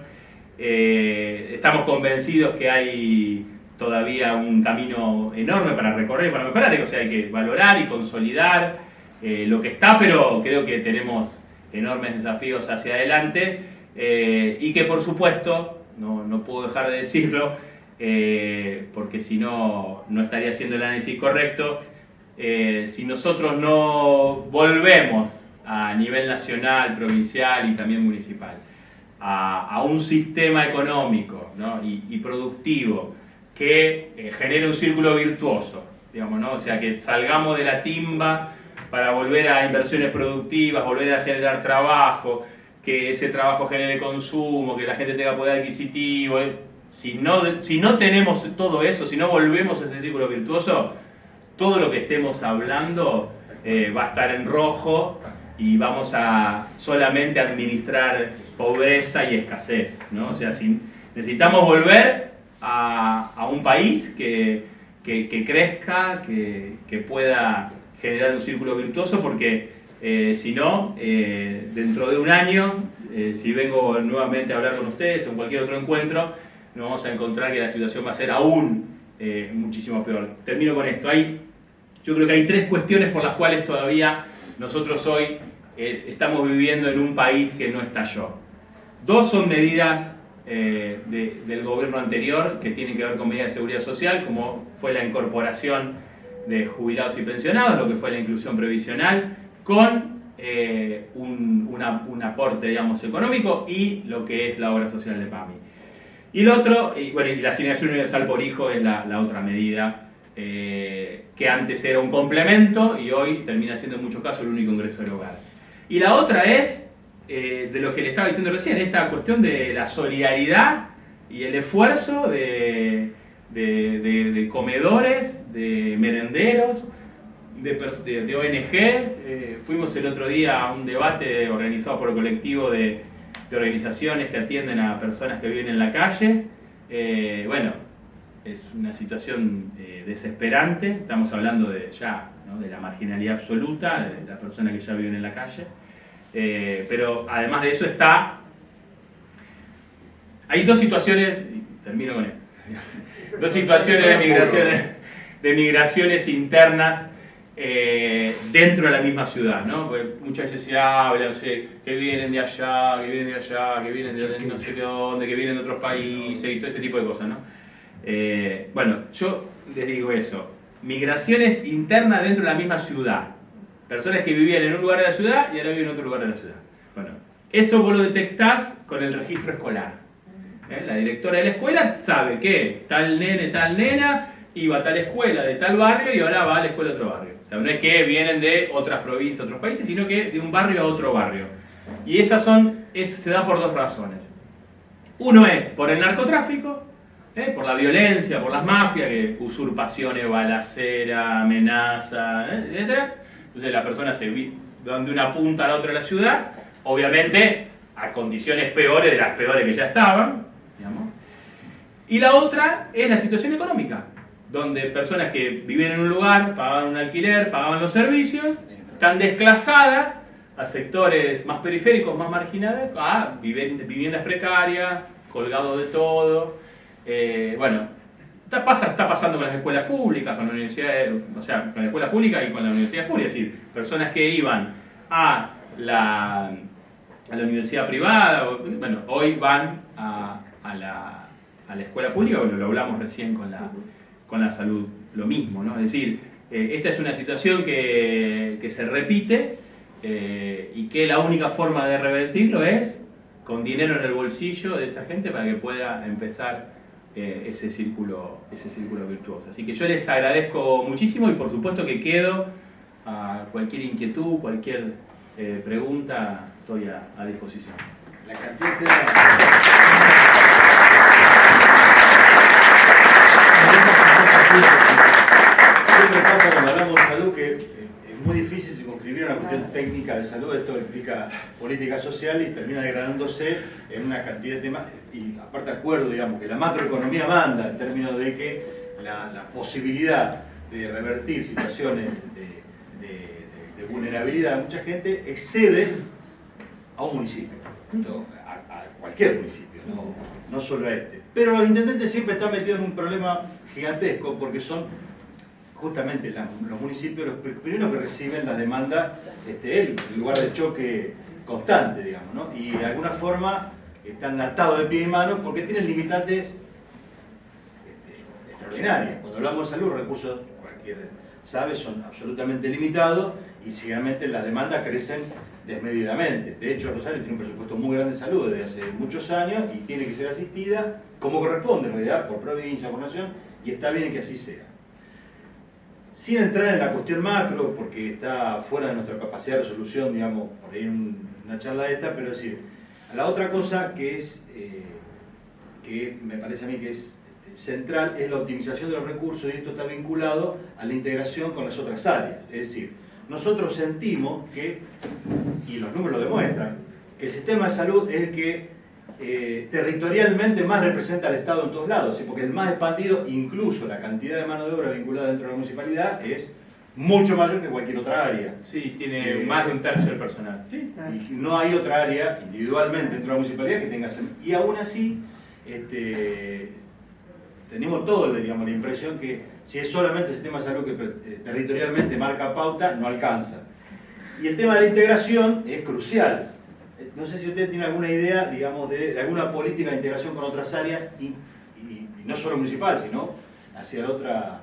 Estamos convencidos que hay todavía un camino enorme para recorrer y para mejorar, o sea, hay que valorar y consolidar lo que está, pero creo que tenemos enormes desafíos hacia adelante, y que por supuesto, no puedo dejar de decirlo, porque si no estaría haciendo el análisis correcto, si nosotros no volvemos a nivel nacional, provincial y también municipal a un sistema económico, ¿no? y productivo que genere un círculo virtuoso, digamos, ¿no? O sea, que salgamos de la timba para volver a inversiones productivas, volver a generar trabajo, que ese trabajo genere consumo, que la gente tenga poder adquisitivo. Si no tenemos todo eso, si no volvemos a ese círculo virtuoso, todo lo que estemos hablando va a estar en rojo y vamos a solamente administrar pobreza y escasez, ¿no? O sea, si necesitamos volver a un país que crezca, que pueda generar un círculo virtuoso, porque si no, dentro de un año, si vengo nuevamente a hablar con ustedes o en cualquier otro encuentro, nos vamos a encontrar que la situación va a ser aún muchísimo peor. Termino con esto. Yo creo que hay 3 cuestiones por las cuales todavía nosotros hoy estamos viviendo en un país que no estalló. 2 son medidas del gobierno anterior que tienen que ver con medidas de seguridad social, como fue la incorporación de jubilados y pensionados, lo que fue la inclusión previsional, con un aporte, digamos, económico, y lo que es la obra social de PAMI. Y lo otro, y la asignación universal por hijo es la otra medida, que antes era un complemento y hoy termina siendo en muchos casos el único ingreso del hogar. Y la otra es, de lo que le estaba diciendo recién, esta cuestión de la solidaridad y el esfuerzo de comedores, de merenderos, de ONGs. Fuimos el otro día a un debate organizado por el colectivo de organizaciones que atienden a personas que viven en la calle. Bueno, es una situación desesperante. Estamos hablando de la marginalidad absoluta, de las personas que ya viven en la calle. Pero además de eso hay 2 situaciones, y termino con esto, 2 situaciones de migraciones internas dentro de la misma ciudad, ¿no? Porque muchas veces se habla, que vienen de allá, que vienen de no sé qué dónde, que vienen de otros países y todo ese tipo de cosas, ¿no? Bueno, yo les digo eso, migraciones internas dentro de la misma ciudad. Personas que vivían en un lugar de la ciudad y ahora viven en otro lugar de la ciudad. Bueno, eso vos lo detectás con el registro escolar. La directora de la escuela sabe que tal nene, tal nena iba a tal escuela de tal barrio y ahora va a la escuela de otro barrio. O sea, no es que vienen de otras provincias, otros países, sino que de un barrio a otro barrio. Y se da por 2 razones. Uno es por el narcotráfico, por la violencia, por las mafias, usurpaciones, balacera, amenaza, etc. Entonces la persona se va de una punta a la otra de la ciudad, obviamente a condiciones peores de las peores que ya estaban, digamos. Y la otra es la situación económica, donde personas que vivían en un lugar, pagaban un alquiler, pagaban los servicios, están desplazadas a sectores más periféricos, más marginados, a viviendas precarias, colgados de todo. Bueno, está pasando con las escuelas públicas, con las universidades, o sea, con las escuelas públicas y con las universidades públicas. Es decir, personas que iban a la universidad privada, bueno, hoy van a la escuela pública. Bueno, lo hablamos recién con la salud, lo mismo, ¿no? Es decir, esta es una situación que se repite y que la única forma de revertirlo es con dinero en el bolsillo de esa gente para que pueda empezar ese círculo virtuoso. Así que yo les agradezco muchísimo y por supuesto que quedo a cualquier inquietud, cualquier pregunta, estoy a disposición. La cantidad siempre pasa cuando hablamos de salud que es muy difícil circunscribir una cuestión técnica de salud. Esto implica política social y termina degradándose en una cantidad de temas, y aparte acuerdo, digamos, que la macroeconomía manda en términos de que la posibilidad de revertir situaciones de vulnerabilidad de mucha gente excede a un municipio, a cualquier municipio, no solo a este. Pero los intendentes siempre están metidos en un problema gigantesco porque son justamente los municipios los primeros que reciben la demanda, el lugar de choque constante, digamos, ¿no? Y de alguna forma están atados de pie y mano porque tienen limitantes extraordinarias. Cuando hablamos de salud, los recursos, cualquiera sabe, son absolutamente limitados y seguramente las demandas crecen desmedidamente. De hecho, Rosario tiene un presupuesto muy grande de salud desde hace muchos años y tiene que ser asistida como corresponde, en realidad, por provincia, por nación, y está bien que así sea. Sin entrar en la cuestión macro, porque está fuera de nuestra capacidad de resolución, digamos, por ahí en una charla de esta, pero es decir, la otra cosa que es, que me parece a mí que es central es la optimización de los recursos, y esto está vinculado a la integración con las otras áreas. Es decir, nosotros sentimos que, y los números lo demuestran, que el sistema de salud es el que territorialmente más representa al Estado en todos lados, ¿sí? Porque el más expandido, incluso la cantidad de mano de obra vinculada dentro de la municipalidad es mucho mayor que cualquier otra área. Sí, tiene más de un tercio del personal. Sí, y no hay otra área individualmente dentro de la municipalidad que tenga... Y aún así, tenemos todos, digamos, la impresión que si es solamente el sistema de salud que territorialmente marca pauta, no alcanza. Y el tema de la integración es crucial. No sé si usted tiene alguna idea, digamos, de alguna política de integración con otras áreas, y no solo municipal, sino hacia la otra...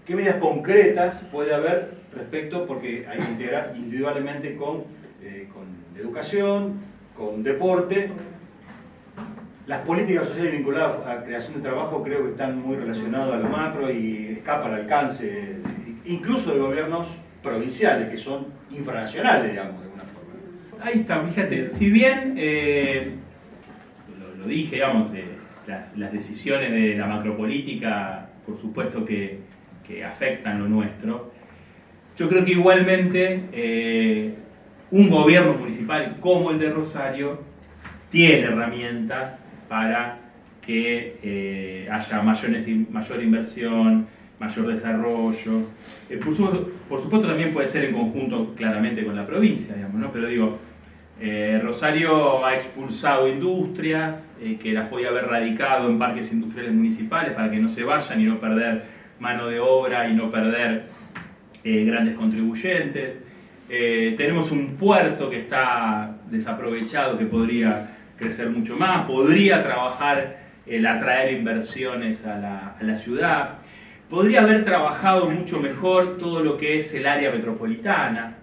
¿Qué medidas concretas puede haber respecto? Porque hay que integrar individualmente con educación, con deporte. Las políticas sociales vinculadas a creación de trabajo creo que están muy relacionadas a lo macro y escapan al alcance, incluso de gobiernos provinciales, que son infranacionales, digamos, de alguna forma. Ahí está, fíjate, si bien, lo dije, digamos, las decisiones de la macropolítica, por supuesto que afectan lo nuestro, yo creo que igualmente un gobierno municipal como el de Rosario tiene herramientas para que haya mayor inversión, mayor desarrollo. Por supuesto también puede ser en conjunto claramente con la provincia, digamos, ¿no? Pero digo, Rosario ha expulsado industrias que las podía haber radicado en parques industriales municipales para que no se vayan y no perder mano de obra y no perder grandes contribuyentes. Tenemos un puerto que está desaprovechado, que podría crecer mucho más, podría trabajar el atraer inversiones a la ciudad, podría haber trabajado mucho mejor todo lo que es el área metropolitana,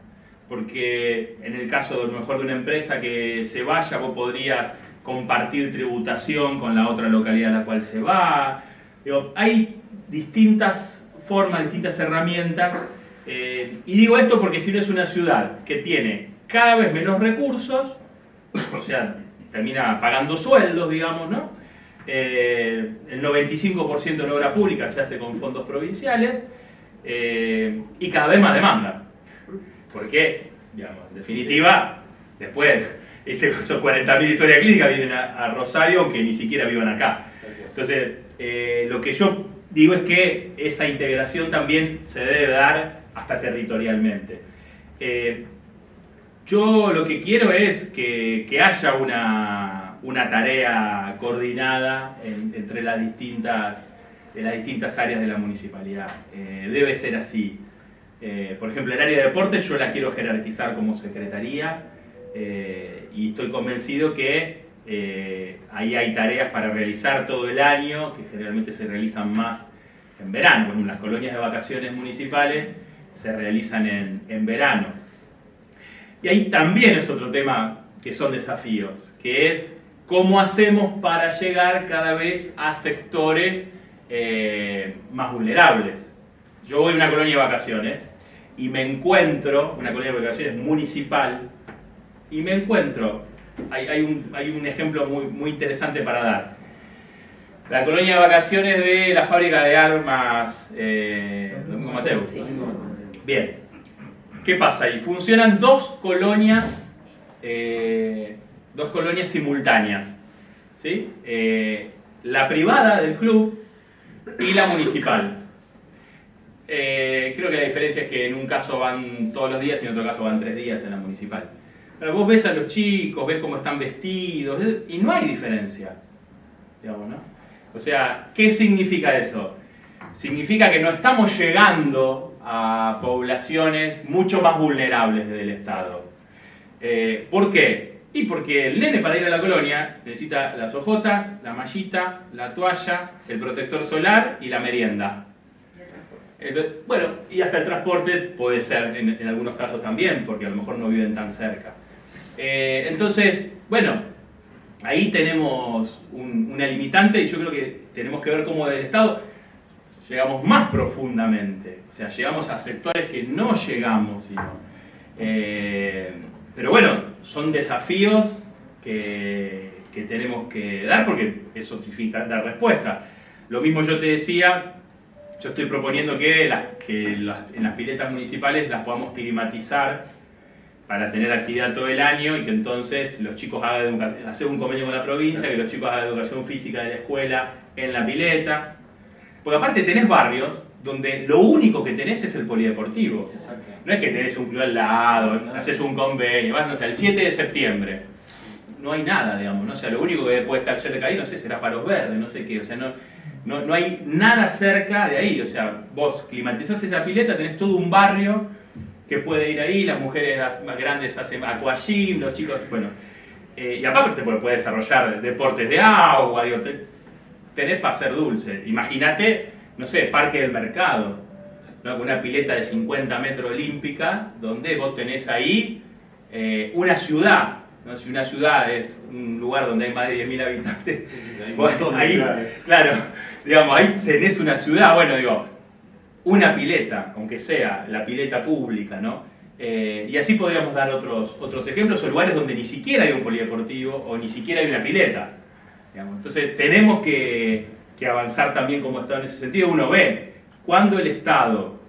porque en el caso a lo mejor de una empresa que se vaya, vos podrías compartir tributación con la otra localidad a la cual se va. Digo, hay distintas formas, distintas herramientas, y digo esto porque si no es una ciudad que tiene cada vez menos recursos, o sea, termina pagando sueldos, digamos, ¿no? El 95% de la obra pública se hace con fondos provinciales, y cada vez más demanda. Porque, digamos, en definitiva, después esos 40.000 historias clínicas vienen a Rosario, aunque ni siquiera vivan acá. Entonces, lo que yo digo es que esa integración también se debe dar hasta territorialmente. Yo lo que quiero es que haya una tarea coordinada entre las distintas áreas de la municipalidad. Debe ser así. Por ejemplo, el área de deportes yo la quiero jerarquizar como secretaría, y estoy convencido que ahí hay tareas para realizar todo el año, que generalmente se realizan más en verano. Por ejemplo, las colonias de vacaciones municipales se realizan en verano. Y ahí también es otro tema que son desafíos, que es cómo hacemos para llegar cada vez a sectores más vulnerables. Yo voy a una colonia de vacaciones y me encuentro, una colonia de vacaciones municipal, y me encuentro, hay un ejemplo muy interesante para dar. La colonia de vacaciones de la fábrica de armas Domingo Mateo. Sí. Bien, ¿qué pasa ahí? Funcionan dos colonias simultáneas, ¿sí? La privada del club y la municipal. Creo que la diferencia es que en un caso van todos los días y en otro caso van 3 días en la municipal. Pero vos ves a los chicos, ves cómo están vestidos, y no hay diferencia, digamos, ¿no? O sea, ¿qué significa eso? Significa que no estamos llegando a poblaciones mucho más vulnerables del Estado. ¿Por qué? Y porque el nene para ir a la colonia necesita las hojotas, la mallita, la toalla, el protector solar y la merienda. Entonces, bueno, y hasta el transporte puede ser en algunos casos también, porque a lo mejor no viven tan cerca. Entonces, bueno, ahí tenemos una limitante, y yo creo que tenemos que ver cómo del Estado llegamos más profundamente. O sea, llegamos a sectores que no llegamos, sino, pero bueno, son desafíos que tenemos que dar, porque eso significa dar respuesta. Lo mismo yo te decía, yo estoy proponiendo que en las piletas municipales las podamos climatizar para tener actividad todo el año y que entonces los chicos hacer un convenio con la provincia, que los chicos hagan educación física de la escuela en la pileta. Porque aparte tenés barrios donde lo único que tenés es el polideportivo. No es que tenés un club al lado, haces un convenio, vas, no sé, el 7 de septiembre. No hay nada, digamos, ¿no? O sea, lo único que puede estar cerca ahí, no sé, será Palos Verdes, no sé qué, o sea, no hay nada cerca de ahí, o sea, vos climatizás esa pileta, tenés todo un barrio que puede ir ahí, las mujeres más grandes hacen aquagym, los chicos, bueno, y aparte te puede desarrollar deportes de agua, digo, tenés para hacer dulce. Imagínate, no sé, Parque del Mercado, ¿no? Una pileta de 50 metros olímpica, donde vos tenés ahí una ciudad, ¿no? Si una ciudad es un lugar donde hay más de 10.000 habitantes, ahí, claro, digamos, ahí tenés una ciudad, bueno, digo, una pileta, aunque sea la pileta pública, ¿no? Y así podríamos dar otros ejemplos, o lugares donde ni siquiera hay un polideportivo o ni siquiera hay una pileta, digamos. Entonces tenemos que avanzar también como Estado en ese sentido. Uno ve, cuando el Estado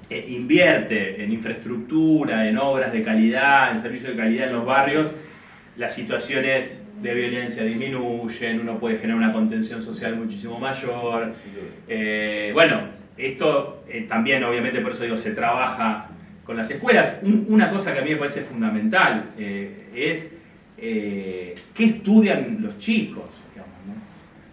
invierte en infraestructura, en obras de calidad, en servicios de calidad en los barrios, las situaciones de violencia disminuyen, uno puede generar una contención social muchísimo mayor. Bueno, esto también, obviamente, por eso digo, se trabaja con las escuelas. Una cosa que a mí me parece fundamental es qué estudian los chicos, digamos, ¿no?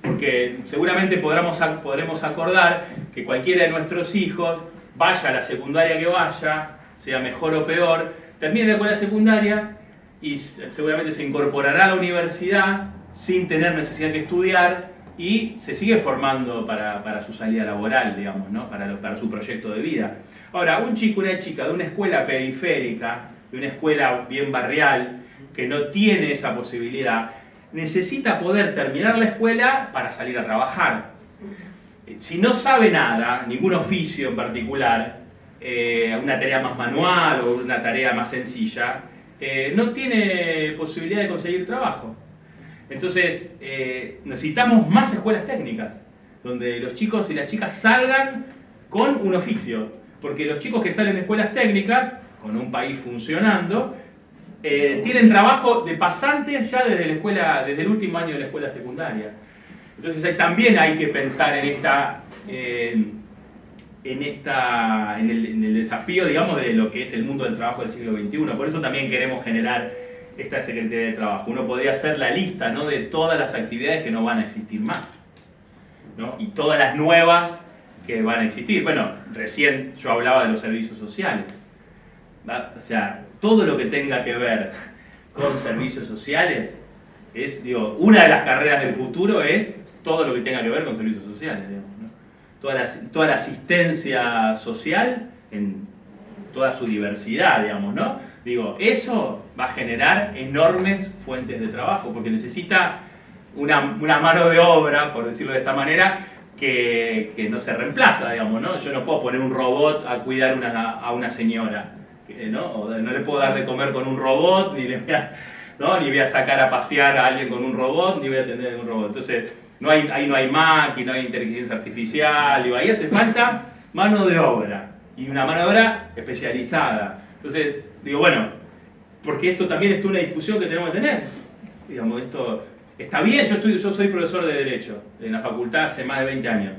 Porque seguramente podremos acordar que cualquiera de nuestros hijos, vaya a la secundaria que vaya, sea mejor o peor, termine la escuela secundaria y seguramente se incorporará a la universidad sin tener necesidad de estudiar y se sigue formando para su salida laboral, digamos, ¿no? Para su proyecto de vida. Ahora, un chico, una chica de una escuela periférica, de una escuela bien barrial, que no tiene esa posibilidad, necesita poder terminar la escuela para salir a trabajar. Si no sabe nada, ningún oficio en particular, una tarea más manual o una tarea más sencilla, no tiene posibilidad de conseguir trabajo. Entonces, necesitamos más escuelas técnicas, donde los chicos y las chicas salgan con un oficio. Porque los chicos que salen de escuelas técnicas, con un país funcionando, tienen trabajo de pasantes ya desde el último año de la escuela secundaria. Entonces también hay que pensar en el desafío, digamos, de lo que es el mundo del trabajo del siglo XXI. Por eso también queremos generar esta Secretaría de Trabajo. Uno podría hacer la lista, ¿no?, de todas las actividades que no van a existir más, ¿no? Y todas las nuevas que van a existir. Bueno, recién yo hablaba de los servicios sociales, ¿va? O sea, todo lo que tenga que ver con servicios sociales es, digo, una de las carreras del futuro es todo lo que tenga que ver con servicios sociales, digamos, ¿no? Toda la asistencia social en toda su diversidad, digamos, ¿no? Digo, eso va a generar enormes fuentes de trabajo, porque necesita una mano de obra, por decirlo de esta manera, que no se reemplaza, digamos, ¿no? Yo no puedo poner un robot a cuidar a una señora, ¿no? O no le puedo dar de comer con un robot, ni voy a sacar a pasear a alguien con un robot, ni voy a atender a un robot. Entonces, ahí no hay máquina, no hay inteligencia artificial, digo, ahí hace falta mano de obra, y una mano de obra especializada. Entonces, digo, bueno, porque esto también es una discusión que tenemos que tener. Digamos, esto está bien, yo soy profesor de Derecho en la facultad hace más de 20 años.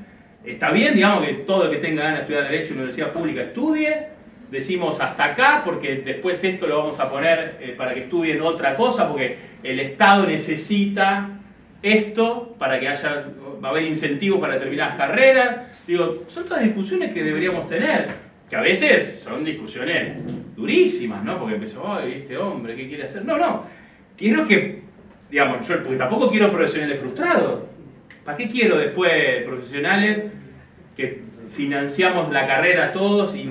Está bien, digamos, que todo el que tenga ganas de estudiar Derecho en una universidad pública estudie. Decimos hasta acá, porque después esto lo vamos a poner para que estudien otra cosa, porque el Estado necesita esto para que va a haber incentivos para determinadas carreras. Digo, son todas discusiones que deberíamos tener, que a veces son discusiones durísimas, ¿no? Porque empezó, ay, este hombre, ¿qué quiere hacer? No, quiero que, digamos, porque tampoco quiero profesionales frustrados. ¿Para qué quiero después profesionales que financiamos la carrera todos y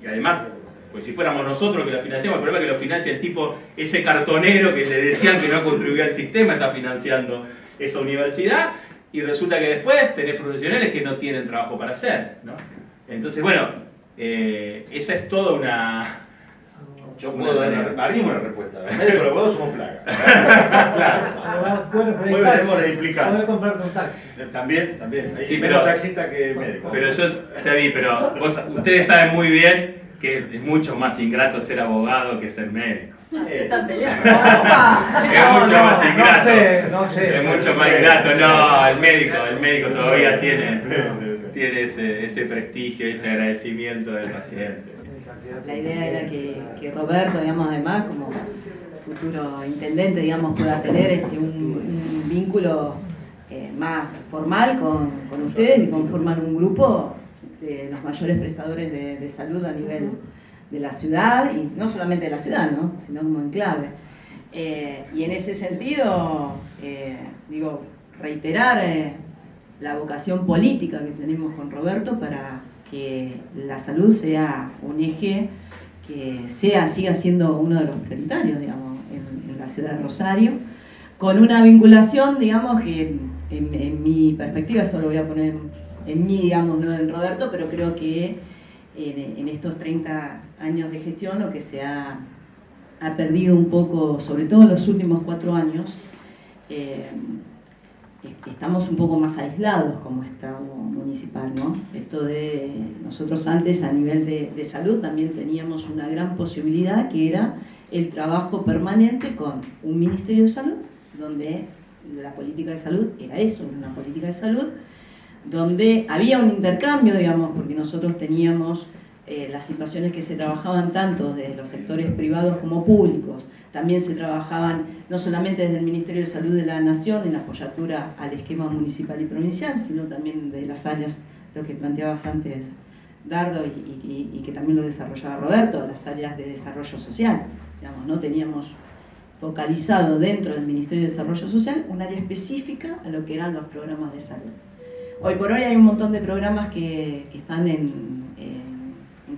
además, pues si fuéramos nosotros que la financiamos, el problema es que lo financia el tipo, ese cartonero que le decían que no contribuía al sistema, está financiando esa universidad, y resulta que después tenés profesionales que no tienen trabajo para hacer, ¿no? Entonces, bueno, esa es toda Yo puedo arrimo una respuesta. El médico y los abogados somos plaga. Claro. Bueno, pero Hoy veremos las implicancias. Poder comprarte un taxi. También. Hay Sí, menos taxista que médico. Pero yo, Xavi, pero ustedes saben muy bien que es mucho más ingrato ser abogado que ser médico. Se están peleando. Es mucho más ingrato. No sé. Es mucho más ingrato. No, el médico todavía tiene ese prestigio, ese agradecimiento del paciente. La idea era que Roberto, digamos, además, como futuro intendente, digamos, pueda tener un vínculo más formal con ustedes y conforman un grupo de los mayores prestadores de salud a nivel de la ciudad, y no solamente de la ciudad, ¿no?, sino como enclave. Y en ese sentido, digo, reiterar la vocación política que tenemos con Roberto para que la salud sea un eje que siga siendo uno de los prioritarios, digamos, en la ciudad de Rosario, con una vinculación, digamos, que en mi perspectiva, eso lo voy a poner en mí, digamos, no en Roberto, pero creo que en estos 30 años de gestión lo que se ha perdido un poco, sobre todo en los últimos 4 años, estamos un poco más aislados como Estado municipal, ¿no? Esto de nosotros antes a nivel de salud también teníamos una gran posibilidad, que era el trabajo permanente con un Ministerio de Salud, donde la política de salud era eso, una política de salud donde había un intercambio, digamos, porque nosotros teníamos las situaciones que se trabajaban tanto desde los sectores privados como públicos. También se trabajaban no solamente desde el Ministerio de Salud de la Nación en apoyatura al esquema municipal y provincial, sino también de las áreas, lo que planteabas antes, Dardo, y que también lo desarrollaba Roberto, las áreas de desarrollo social. Digamos, no teníamos focalizado dentro del Ministerio de Desarrollo Social un área específica a lo que eran los programas de salud. Hoy por hoy hay un montón de programas que están en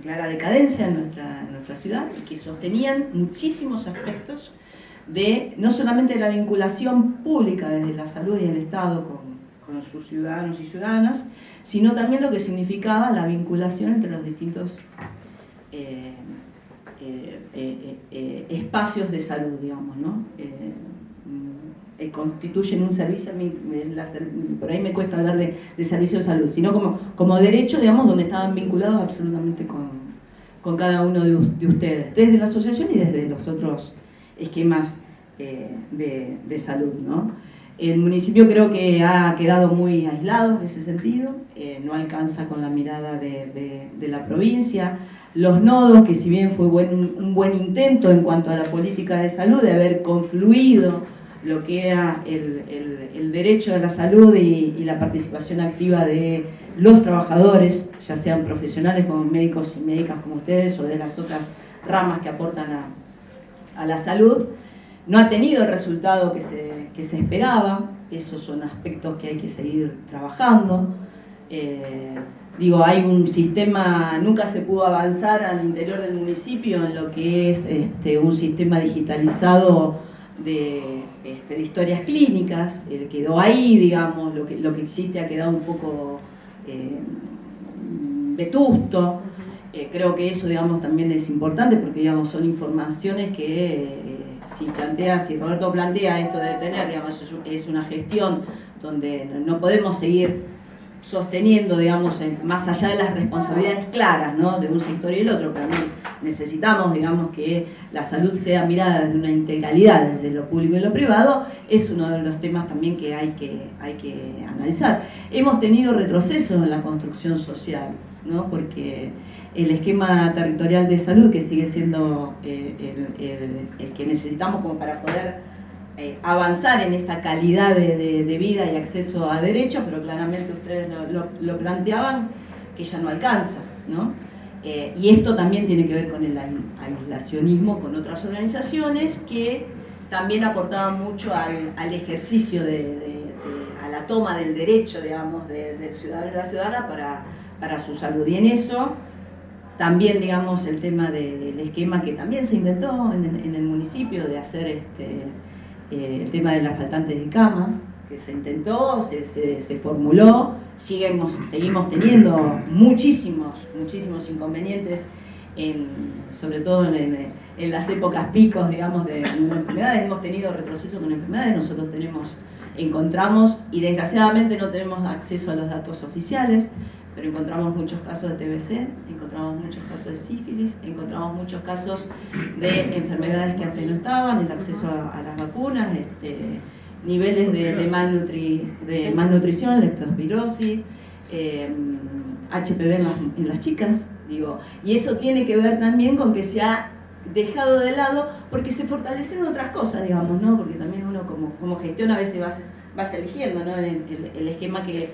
clara decadencia en nuestra ciudad y que sostenían muchísimos aspectos de no solamente la vinculación pública desde la salud y el Estado con sus ciudadanos y ciudadanas, sino también lo que significaba la vinculación entre los distintos espacios de salud, digamos, ¿no? Constituyen un servicio, por ahí me cuesta hablar de servicio de salud, sino como derecho, digamos, donde estaban vinculados absolutamente con cada uno de ustedes, desde la asociación y desde los otros esquemas de salud, ¿no? El municipio creo que ha quedado muy aislado en ese sentido, no alcanza con la mirada de la provincia. Los nodos, que si bien fue un buen intento en cuanto a la política de salud, de haber confluido lo que era el derecho a la salud y la participación activa de los trabajadores, ya sean profesionales como médicos y médicas como ustedes, o de las otras ramas que aportan a la salud, no ha tenido el resultado que se esperaba. Esos son aspectos que hay que seguir trabajando. Digo, hay un sistema, nunca se pudo avanzar al interior del municipio en lo que es un sistema digitalizado de historias clínicas. Quedó ahí, digamos, lo que existe ha quedado un poco vetusto. Creo que eso, digamos, también es importante porque, digamos, son informaciones que si Roberto plantea esto de tener, digamos, es una gestión donde no podemos seguir sosteniendo, digamos, más allá de las responsabilidades claras, ¿no?, de un sector y el otro, pero necesitamos, digamos, que la salud sea mirada desde una integralidad, desde lo público y lo privado. Es uno de los temas también que hay que analizar. Hemos tenido retrocesos en la construcción social, ¿no?, porque el esquema territorial de salud, que sigue siendo el que necesitamos como para poder avanzar en esta calidad de vida y acceso a derechos, pero claramente ustedes lo planteaban, que ya no alcanza, ¿no? Y esto también tiene que ver con el aislacionismo con otras organizaciones que también aportaban mucho al ejercicio a la toma del derecho, digamos, del ciudadano y la ciudadana para su salud. Y en eso también, digamos, el tema del esquema que también se intentó en el municipio de hacer el tema de las faltantes de cama, que se intentó, se formuló. Seguimos teniendo muchísimos inconvenientes sobre todo en las épocas picos, digamos, de una enfermedad. Hemos tenido retroceso con enfermedades, nosotros encontramos, y desgraciadamente no tenemos acceso a los datos oficiales, pero encontramos muchos casos de TBC, encontramos muchos casos de sífilis, encontramos muchos casos de enfermedades que antes no estaban, el acceso a las vacunas, niveles de malnutrición, leptospirosis, HPV en las chicas, digo, y eso tiene que ver también con que se ha dejado de lado porque se fortalecen otras cosas, digamos, ¿no? Porque también uno como gestión a veces vas eligiendo, ¿no? El esquema que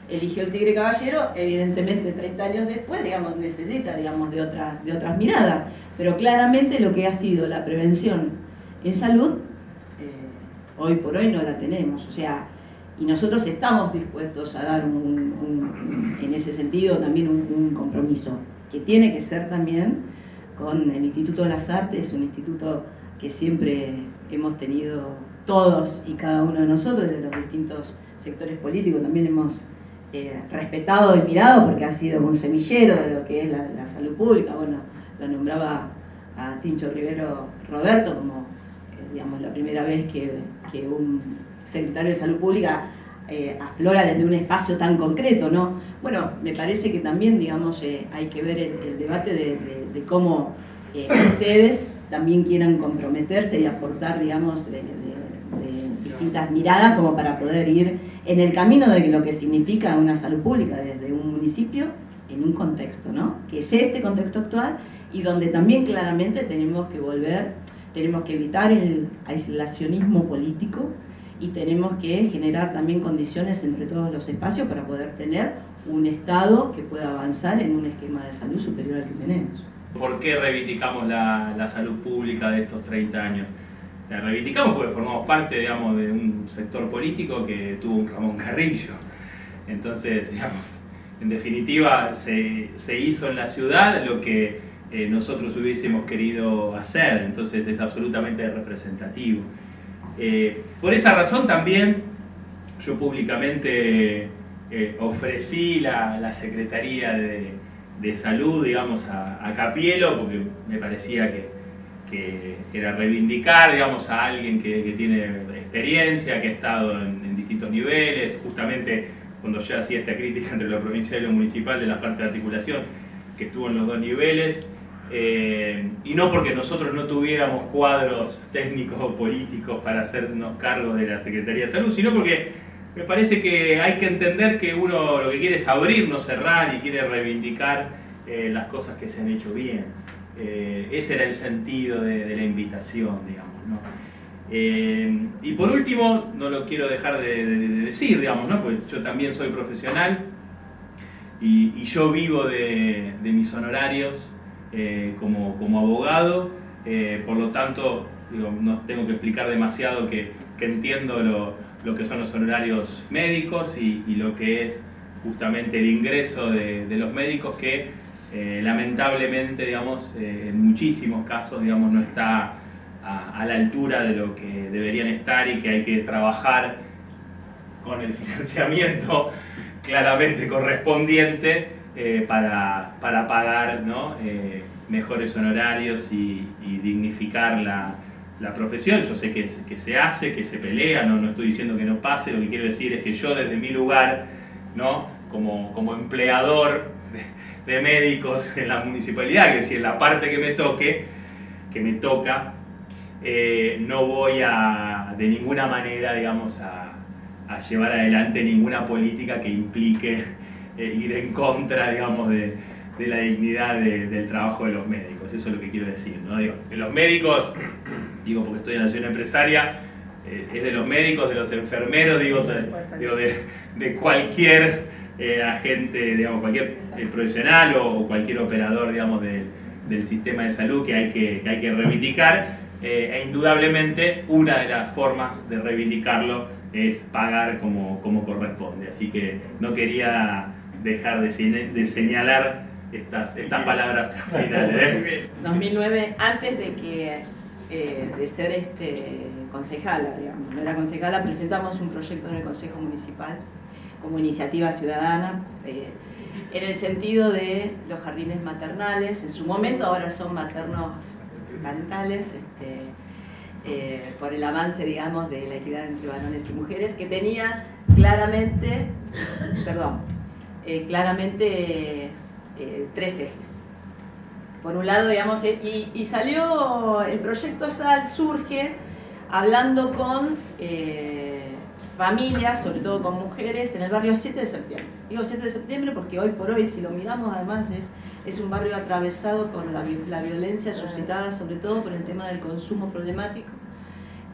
eligió el Tigre Caballero, evidentemente 30 años después, digamos, necesita, digamos, de otras miradas, pero claramente lo que ha sido la prevención en salud, hoy por hoy no la tenemos, o sea, y nosotros estamos dispuestos a dar en ese sentido también un compromiso, que tiene que ser también con el Instituto de las Artes, un instituto que siempre hemos tenido todos y cada uno de nosotros, de los distintos sectores políticos, también hemos respetado y mirado porque ha sido un semillero de lo que es la salud pública. Bueno, lo nombraba a Tincho Rivero Roberto como digamos, la primera vez que un secretario de salud pública aflora desde un espacio tan concreto, ¿no? Bueno, me parece que también, digamos, hay que ver el debate de cómo ustedes también quieran comprometerse y aportar, digamos, de distintas miradas como para poder ir en el camino de lo que significa una salud pública desde un municipio en un contexto, ¿no? Que es este contexto actual y donde también claramente tenemos que evitar el aislacionismo político y tenemos que generar también condiciones entre todos los espacios para poder tener un Estado que pueda avanzar en un esquema de salud superior al que tenemos. ¿Por qué reivindicamos la salud pública de estos 30 años? La reivindicamos porque formamos parte, digamos, de un sector político que tuvo un Ramón Carrillo. Entonces, digamos, en definitiva, se hizo en la ciudad lo que nosotros hubiésemos querido hacer, entonces es absolutamente representativo. Por esa razón también yo públicamente ofrecí la Secretaría de Salud, digamos, a Capielo, porque me parecía que era reivindicar, digamos, a alguien que tiene experiencia, que ha estado en distintos niveles, justamente cuando yo hacía esta crítica entre lo provincial y lo municipal de la falta de articulación, que estuvo en los dos niveles. Y no porque nosotros no tuviéramos cuadros técnicos o políticos para hacernos cargos de la Secretaría de Salud, sino porque me parece que hay que entender que uno lo que quiere es abrir, no cerrar, y quiere reivindicar las cosas que se han hecho bien. Ese era el sentido de la invitación, digamos, ¿no? Y por último, no lo quiero dejar de decir, digamos, ¿no? Pues yo también soy profesional y yo vivo de mis honorarios como abogado, por lo tanto, digo, no tengo que explicar demasiado que entiendo lo que son los honorarios médicos y lo que es justamente el ingreso de los médicos que lamentablemente, digamos, en muchísimos casos, digamos, no está a la altura de lo que deberían estar y que hay que trabajar con el financiamiento claramente correspondiente para pagar, ¿no? Mejores honorarios y dignificar la profesión. Yo sé que se hace, que se pelea, no estoy diciendo que no pase, lo que quiero decir es que yo desde mi lugar, ¿no? como empleador de médicos en la municipalidad, es decir, en la parte que me toca, no voy de ninguna manera, digamos, a llevar adelante ninguna política que implique ir en contra, digamos, de la dignidad del trabajo de los médicos. Eso es lo que quiero decir, ¿no? Digo, de los médicos, digo porque estoy en la ciudad empresaria, es de los médicos, de los enfermeros, digo de cualquier agente, digamos, cualquier profesional o cualquier operador, digamos, del sistema de salud que hay que reivindicar. Indudablemente una de las formas de reivindicarlo es pagar como corresponde. Así que no quería dejar de señalar estas palabras finales. 2009, antes de ser concejala, digamos, no era concejala, presentamos un proyecto en el Consejo Municipal como iniciativa ciudadana en el sentido de los jardines maternales, en su momento, ahora son maternos parentales, por el avance, digamos, de la equidad entre varones y mujeres, que tenía claramente, tres ejes. Por un lado, digamos, y salió, el proyecto SAL surge hablando con familias, sobre todo con mujeres, en el barrio 7 de septiembre. Digo 7 de septiembre porque hoy por hoy, si lo miramos, además es un barrio atravesado por la violencia suscitada sobre todo por el tema del consumo problemático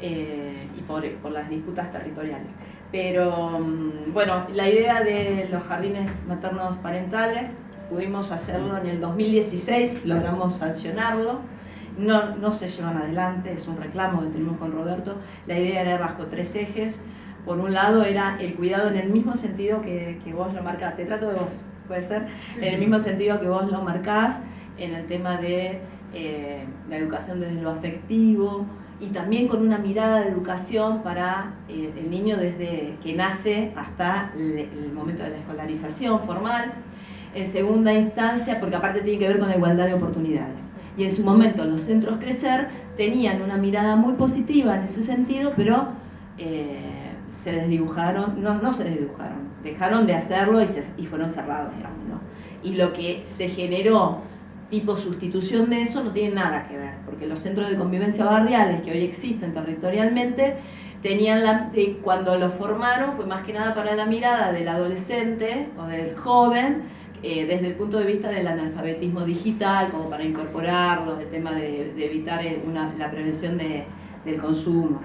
y por las disputas territoriales. Pero bueno, la idea de los jardines maternos parentales, pudimos hacerlo en el 2016, logramos sancionarlo. No se llevan adelante, es un reclamo que tenemos con Roberto. La idea era bajo tres ejes. Por un lado era el cuidado en el mismo sentido que vos lo marcás. Te trato de vos, puede ser, en el mismo sentido que vos lo marcás, en el tema de la educación desde lo afectivo y también con una mirada de educación para el niño desde que nace hasta el momento de la escolarización formal. En segunda instancia, porque aparte tiene que ver con la igualdad de oportunidades. Y en su momento los centros Crecer tenían una mirada muy positiva en ese sentido, pero se desdibujaron, no se desdibujaron, dejaron de hacerlo y fueron cerrados, digamos, ¿no? Y lo que se generó tipo sustitución de eso no tiene nada que ver, porque los centros de convivencia barriales que hoy existen territorialmente tenían cuando los formaron fue más que nada para la mirada del adolescente o del joven, desde el punto de vista del analfabetismo digital, como para incorporarlo, el tema de evitar la prevención del consumo.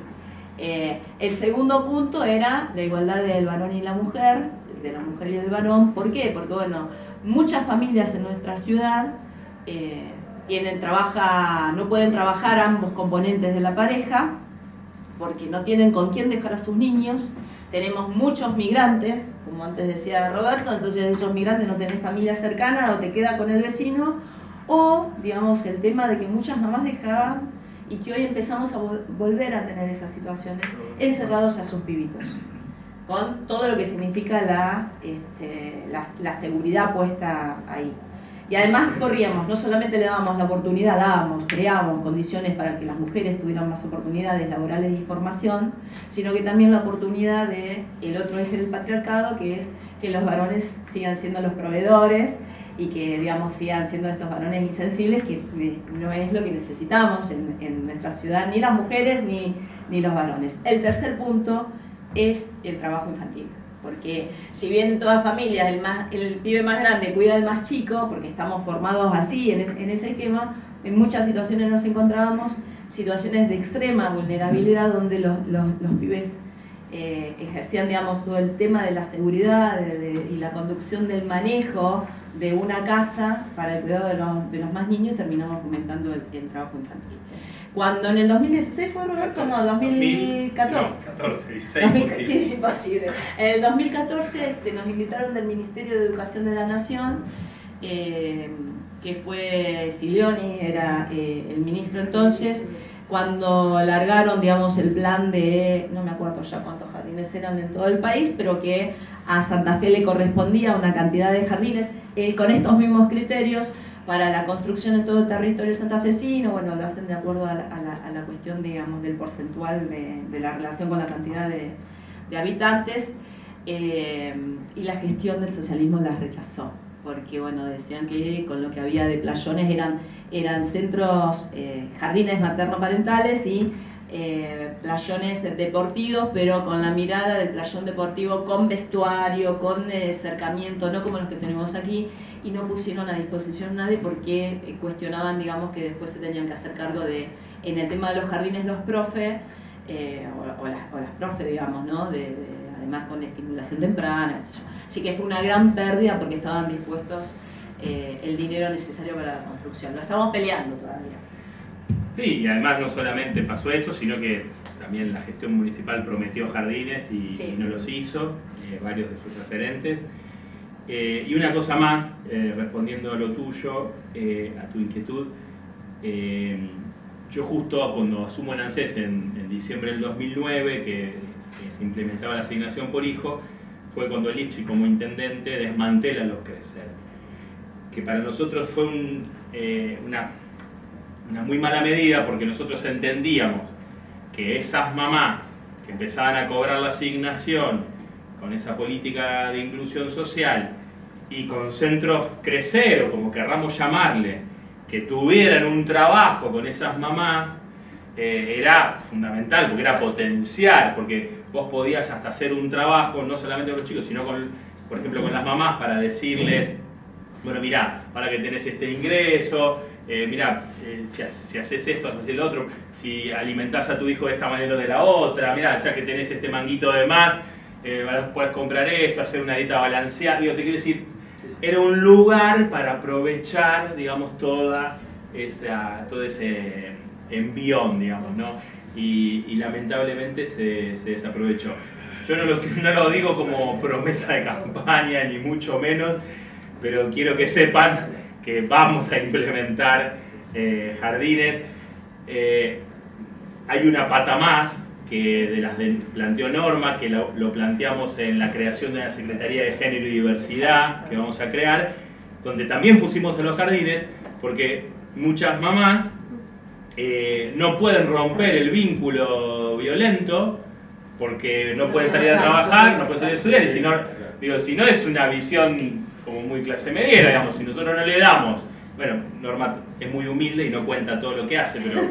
El segundo punto era la igualdad del varón y la mujer, de la mujer y el varón. ¿Por qué? Porque bueno, muchas familias en nuestra ciudad no pueden trabajar ambos componentes de la pareja porque no tienen con quién dejar a sus niños. Tenemos muchos migrantes, como antes decía Roberto, entonces esos migrantes no tenés familia cercana o te queda con el vecino, o digamos el tema de que muchas mamás dejaban y que hoy empezamos a volver a tener esas situaciones encerrados a sus pibitos, con todo lo que significa la seguridad puesta ahí. Y además corríamos, no solamente le dábamos la oportunidad, creábamos condiciones para que las mujeres tuvieran más oportunidades laborales y formación, sino que también la oportunidad del otro eje del patriarcado, que es que los varones sigan siendo los proveedores y que digamos sigan siendo estos varones insensibles, que no es lo que necesitamos en nuestra ciudad, ni las mujeres ni los varones. El tercer punto es el trabajo infantil. Porque si bien en todas familias el pibe más grande cuida al más chico, porque estamos formados así en ese esquema, en muchas situaciones nos encontrábamos situaciones de extrema vulnerabilidad donde los pibes ejercían, digamos, todo el tema de la seguridad y la conducción del manejo de una casa para el cuidado de los más niños, y terminamos fomentando el trabajo infantil. Cuando en el 2016 fue Roberto, no, 2014. 16. Sí, imposible. En el 2014 nos invitaron del Ministerio de Educación de la Nación, que fue Silioni, era el ministro entonces, cuando largaron, digamos, el plan de, no me acuerdo ya cuántos jardines eran en todo el país, pero que a Santa Fe le correspondía una cantidad de jardines con estos mismos criterios para la construcción en todo el territorio santafesino. Bueno, lo hacen de acuerdo a la cuestión, digamos, del porcentual de la relación con la cantidad de habitantes, y la gestión del socialismo las rechazó, porque bueno, decían que con lo que había de playones eran centros, jardines materno-parentales y playones deportivos, pero con la mirada del playón deportivo con vestuario, con cercamiento, no como los que tenemos aquí, y no pusieron a disposición nadie porque cuestionaban, digamos, que después se tenían que hacer cargo en el tema de los jardines, los profes, o las profes, digamos, ¿no? Además con estimulación temprana, qué sé yo. Así que fue una gran pérdida porque estaban dispuestos el dinero necesario para la construcción. Lo estamos peleando todavía. Sí, y además no solamente pasó eso, sino que también la gestión municipal prometió jardines y no los hizo, varios de sus referentes. Y una cosa más, respondiendo a lo tuyo, a tu inquietud, yo justo cuando asumo en ANSES en diciembre del 2009, que se implementaba la asignación por hijo, fue cuando Lipschitz como intendente desmantela los Crecer. que para nosotros fue una muy mala medida, porque nosotros entendíamos que esas mamás que empezaban a cobrar la asignación con esa política de inclusión social y con centros crecer, o como querramos llamarle, que tuvieran un trabajo con esas mamás, era fundamental, porque era potenciar, porque vos podías hasta hacer un trabajo, no solamente con los chicos, sino con, por ejemplo, con las mamás, para decirles, bueno, mirá, ahora que tenés este ingreso, mirá, si haces esto, haces el otro, si alimentás a tu hijo de esta manera o de la otra, mirá, ya que tenés este manguito de más, puedes comprar esto, hacer una dieta balanceada. Digo, te quiero decir, era un lugar para aprovechar, digamos, todo ese envión, digamos, ¿no? Y lamentablemente se desaprovechó. Yo no lo digo como promesa de campaña, ni mucho menos, pero quiero que sepan que vamos a implementar jardines. Hay una pata más que de las que planteó Norma, que lo planteamos en la creación de una Secretaría de Género y Diversidad que vamos a crear, donde también pusimos a los jardines, porque muchas mamás no pueden romper el vínculo violento, porque no pueden salir a trabajar, no pueden salir a estudiar, y si no es una visión como muy clase mediera, digamos, si nosotros no le damos, bueno, Norma es muy humilde y no cuenta todo lo que hace, pero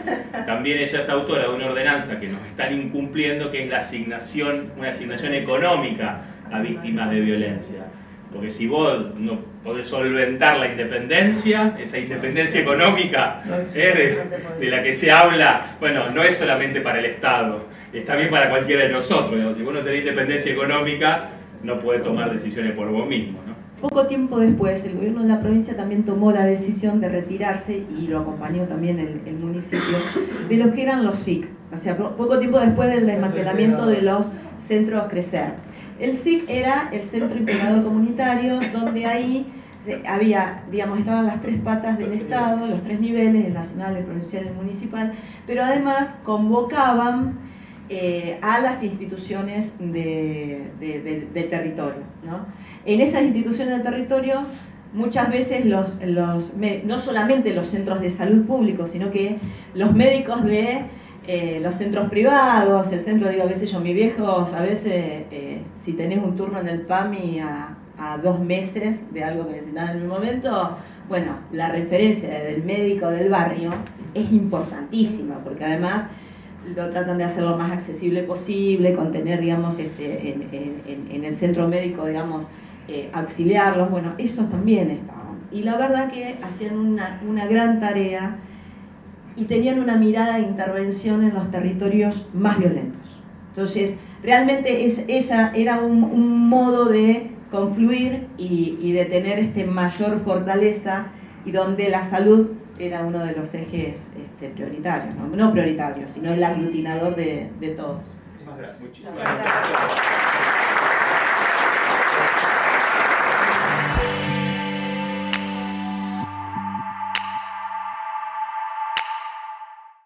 también ella es autora de una ordenanza que nos están incumpliendo, que es una asignación económica a víctimas de violencia. Porque si vos no podés solventar la independencia, esa independencia económica de la que se habla, bueno, no es solamente para el Estado, es también para cualquiera de nosotros. Digamos. Si vos no tenés independencia económica, no podés tomar decisiones por vos mismo, ¿no? Poco tiempo después, el gobierno de la provincia también tomó la decisión de retirarse, y lo acompañó también el municipio, de lo que eran los SIC. O sea, poco tiempo después del desmantelamiento de los centros Crecer. El SIC era el Centro Integrador Comunitario, donde ahí había, digamos, estaban las tres patas del Estado, los tres niveles, el nacional, el provincial y el municipal, pero además convocaban a las instituciones del territorio, ¿no? En esas instituciones del territorio muchas veces no solamente los centros de salud públicos, sino que los médicos de los centros privados, el centro, digo, qué sé yo, mi viejo, a veces si tenés un turno en el PAMI a 2 meses de algo que necesitan en el momento, bueno, la referencia del médico del barrio es importantísima, porque además lo tratan de hacer lo más accesible posible, con tener, digamos, en el centro médico, digamos, auxiliarlos, bueno, esos también estaban. Y la verdad que hacían una gran tarea y tenían una mirada de intervención en los territorios más violentos. Entonces, realmente esa era un modo de confluir y de tener mayor fortaleza, y donde la salud era uno de los ejes prioritarios, no prioritarios, sino el aglutinador de todos. Muchísimas gracias. Muchísimas gracias.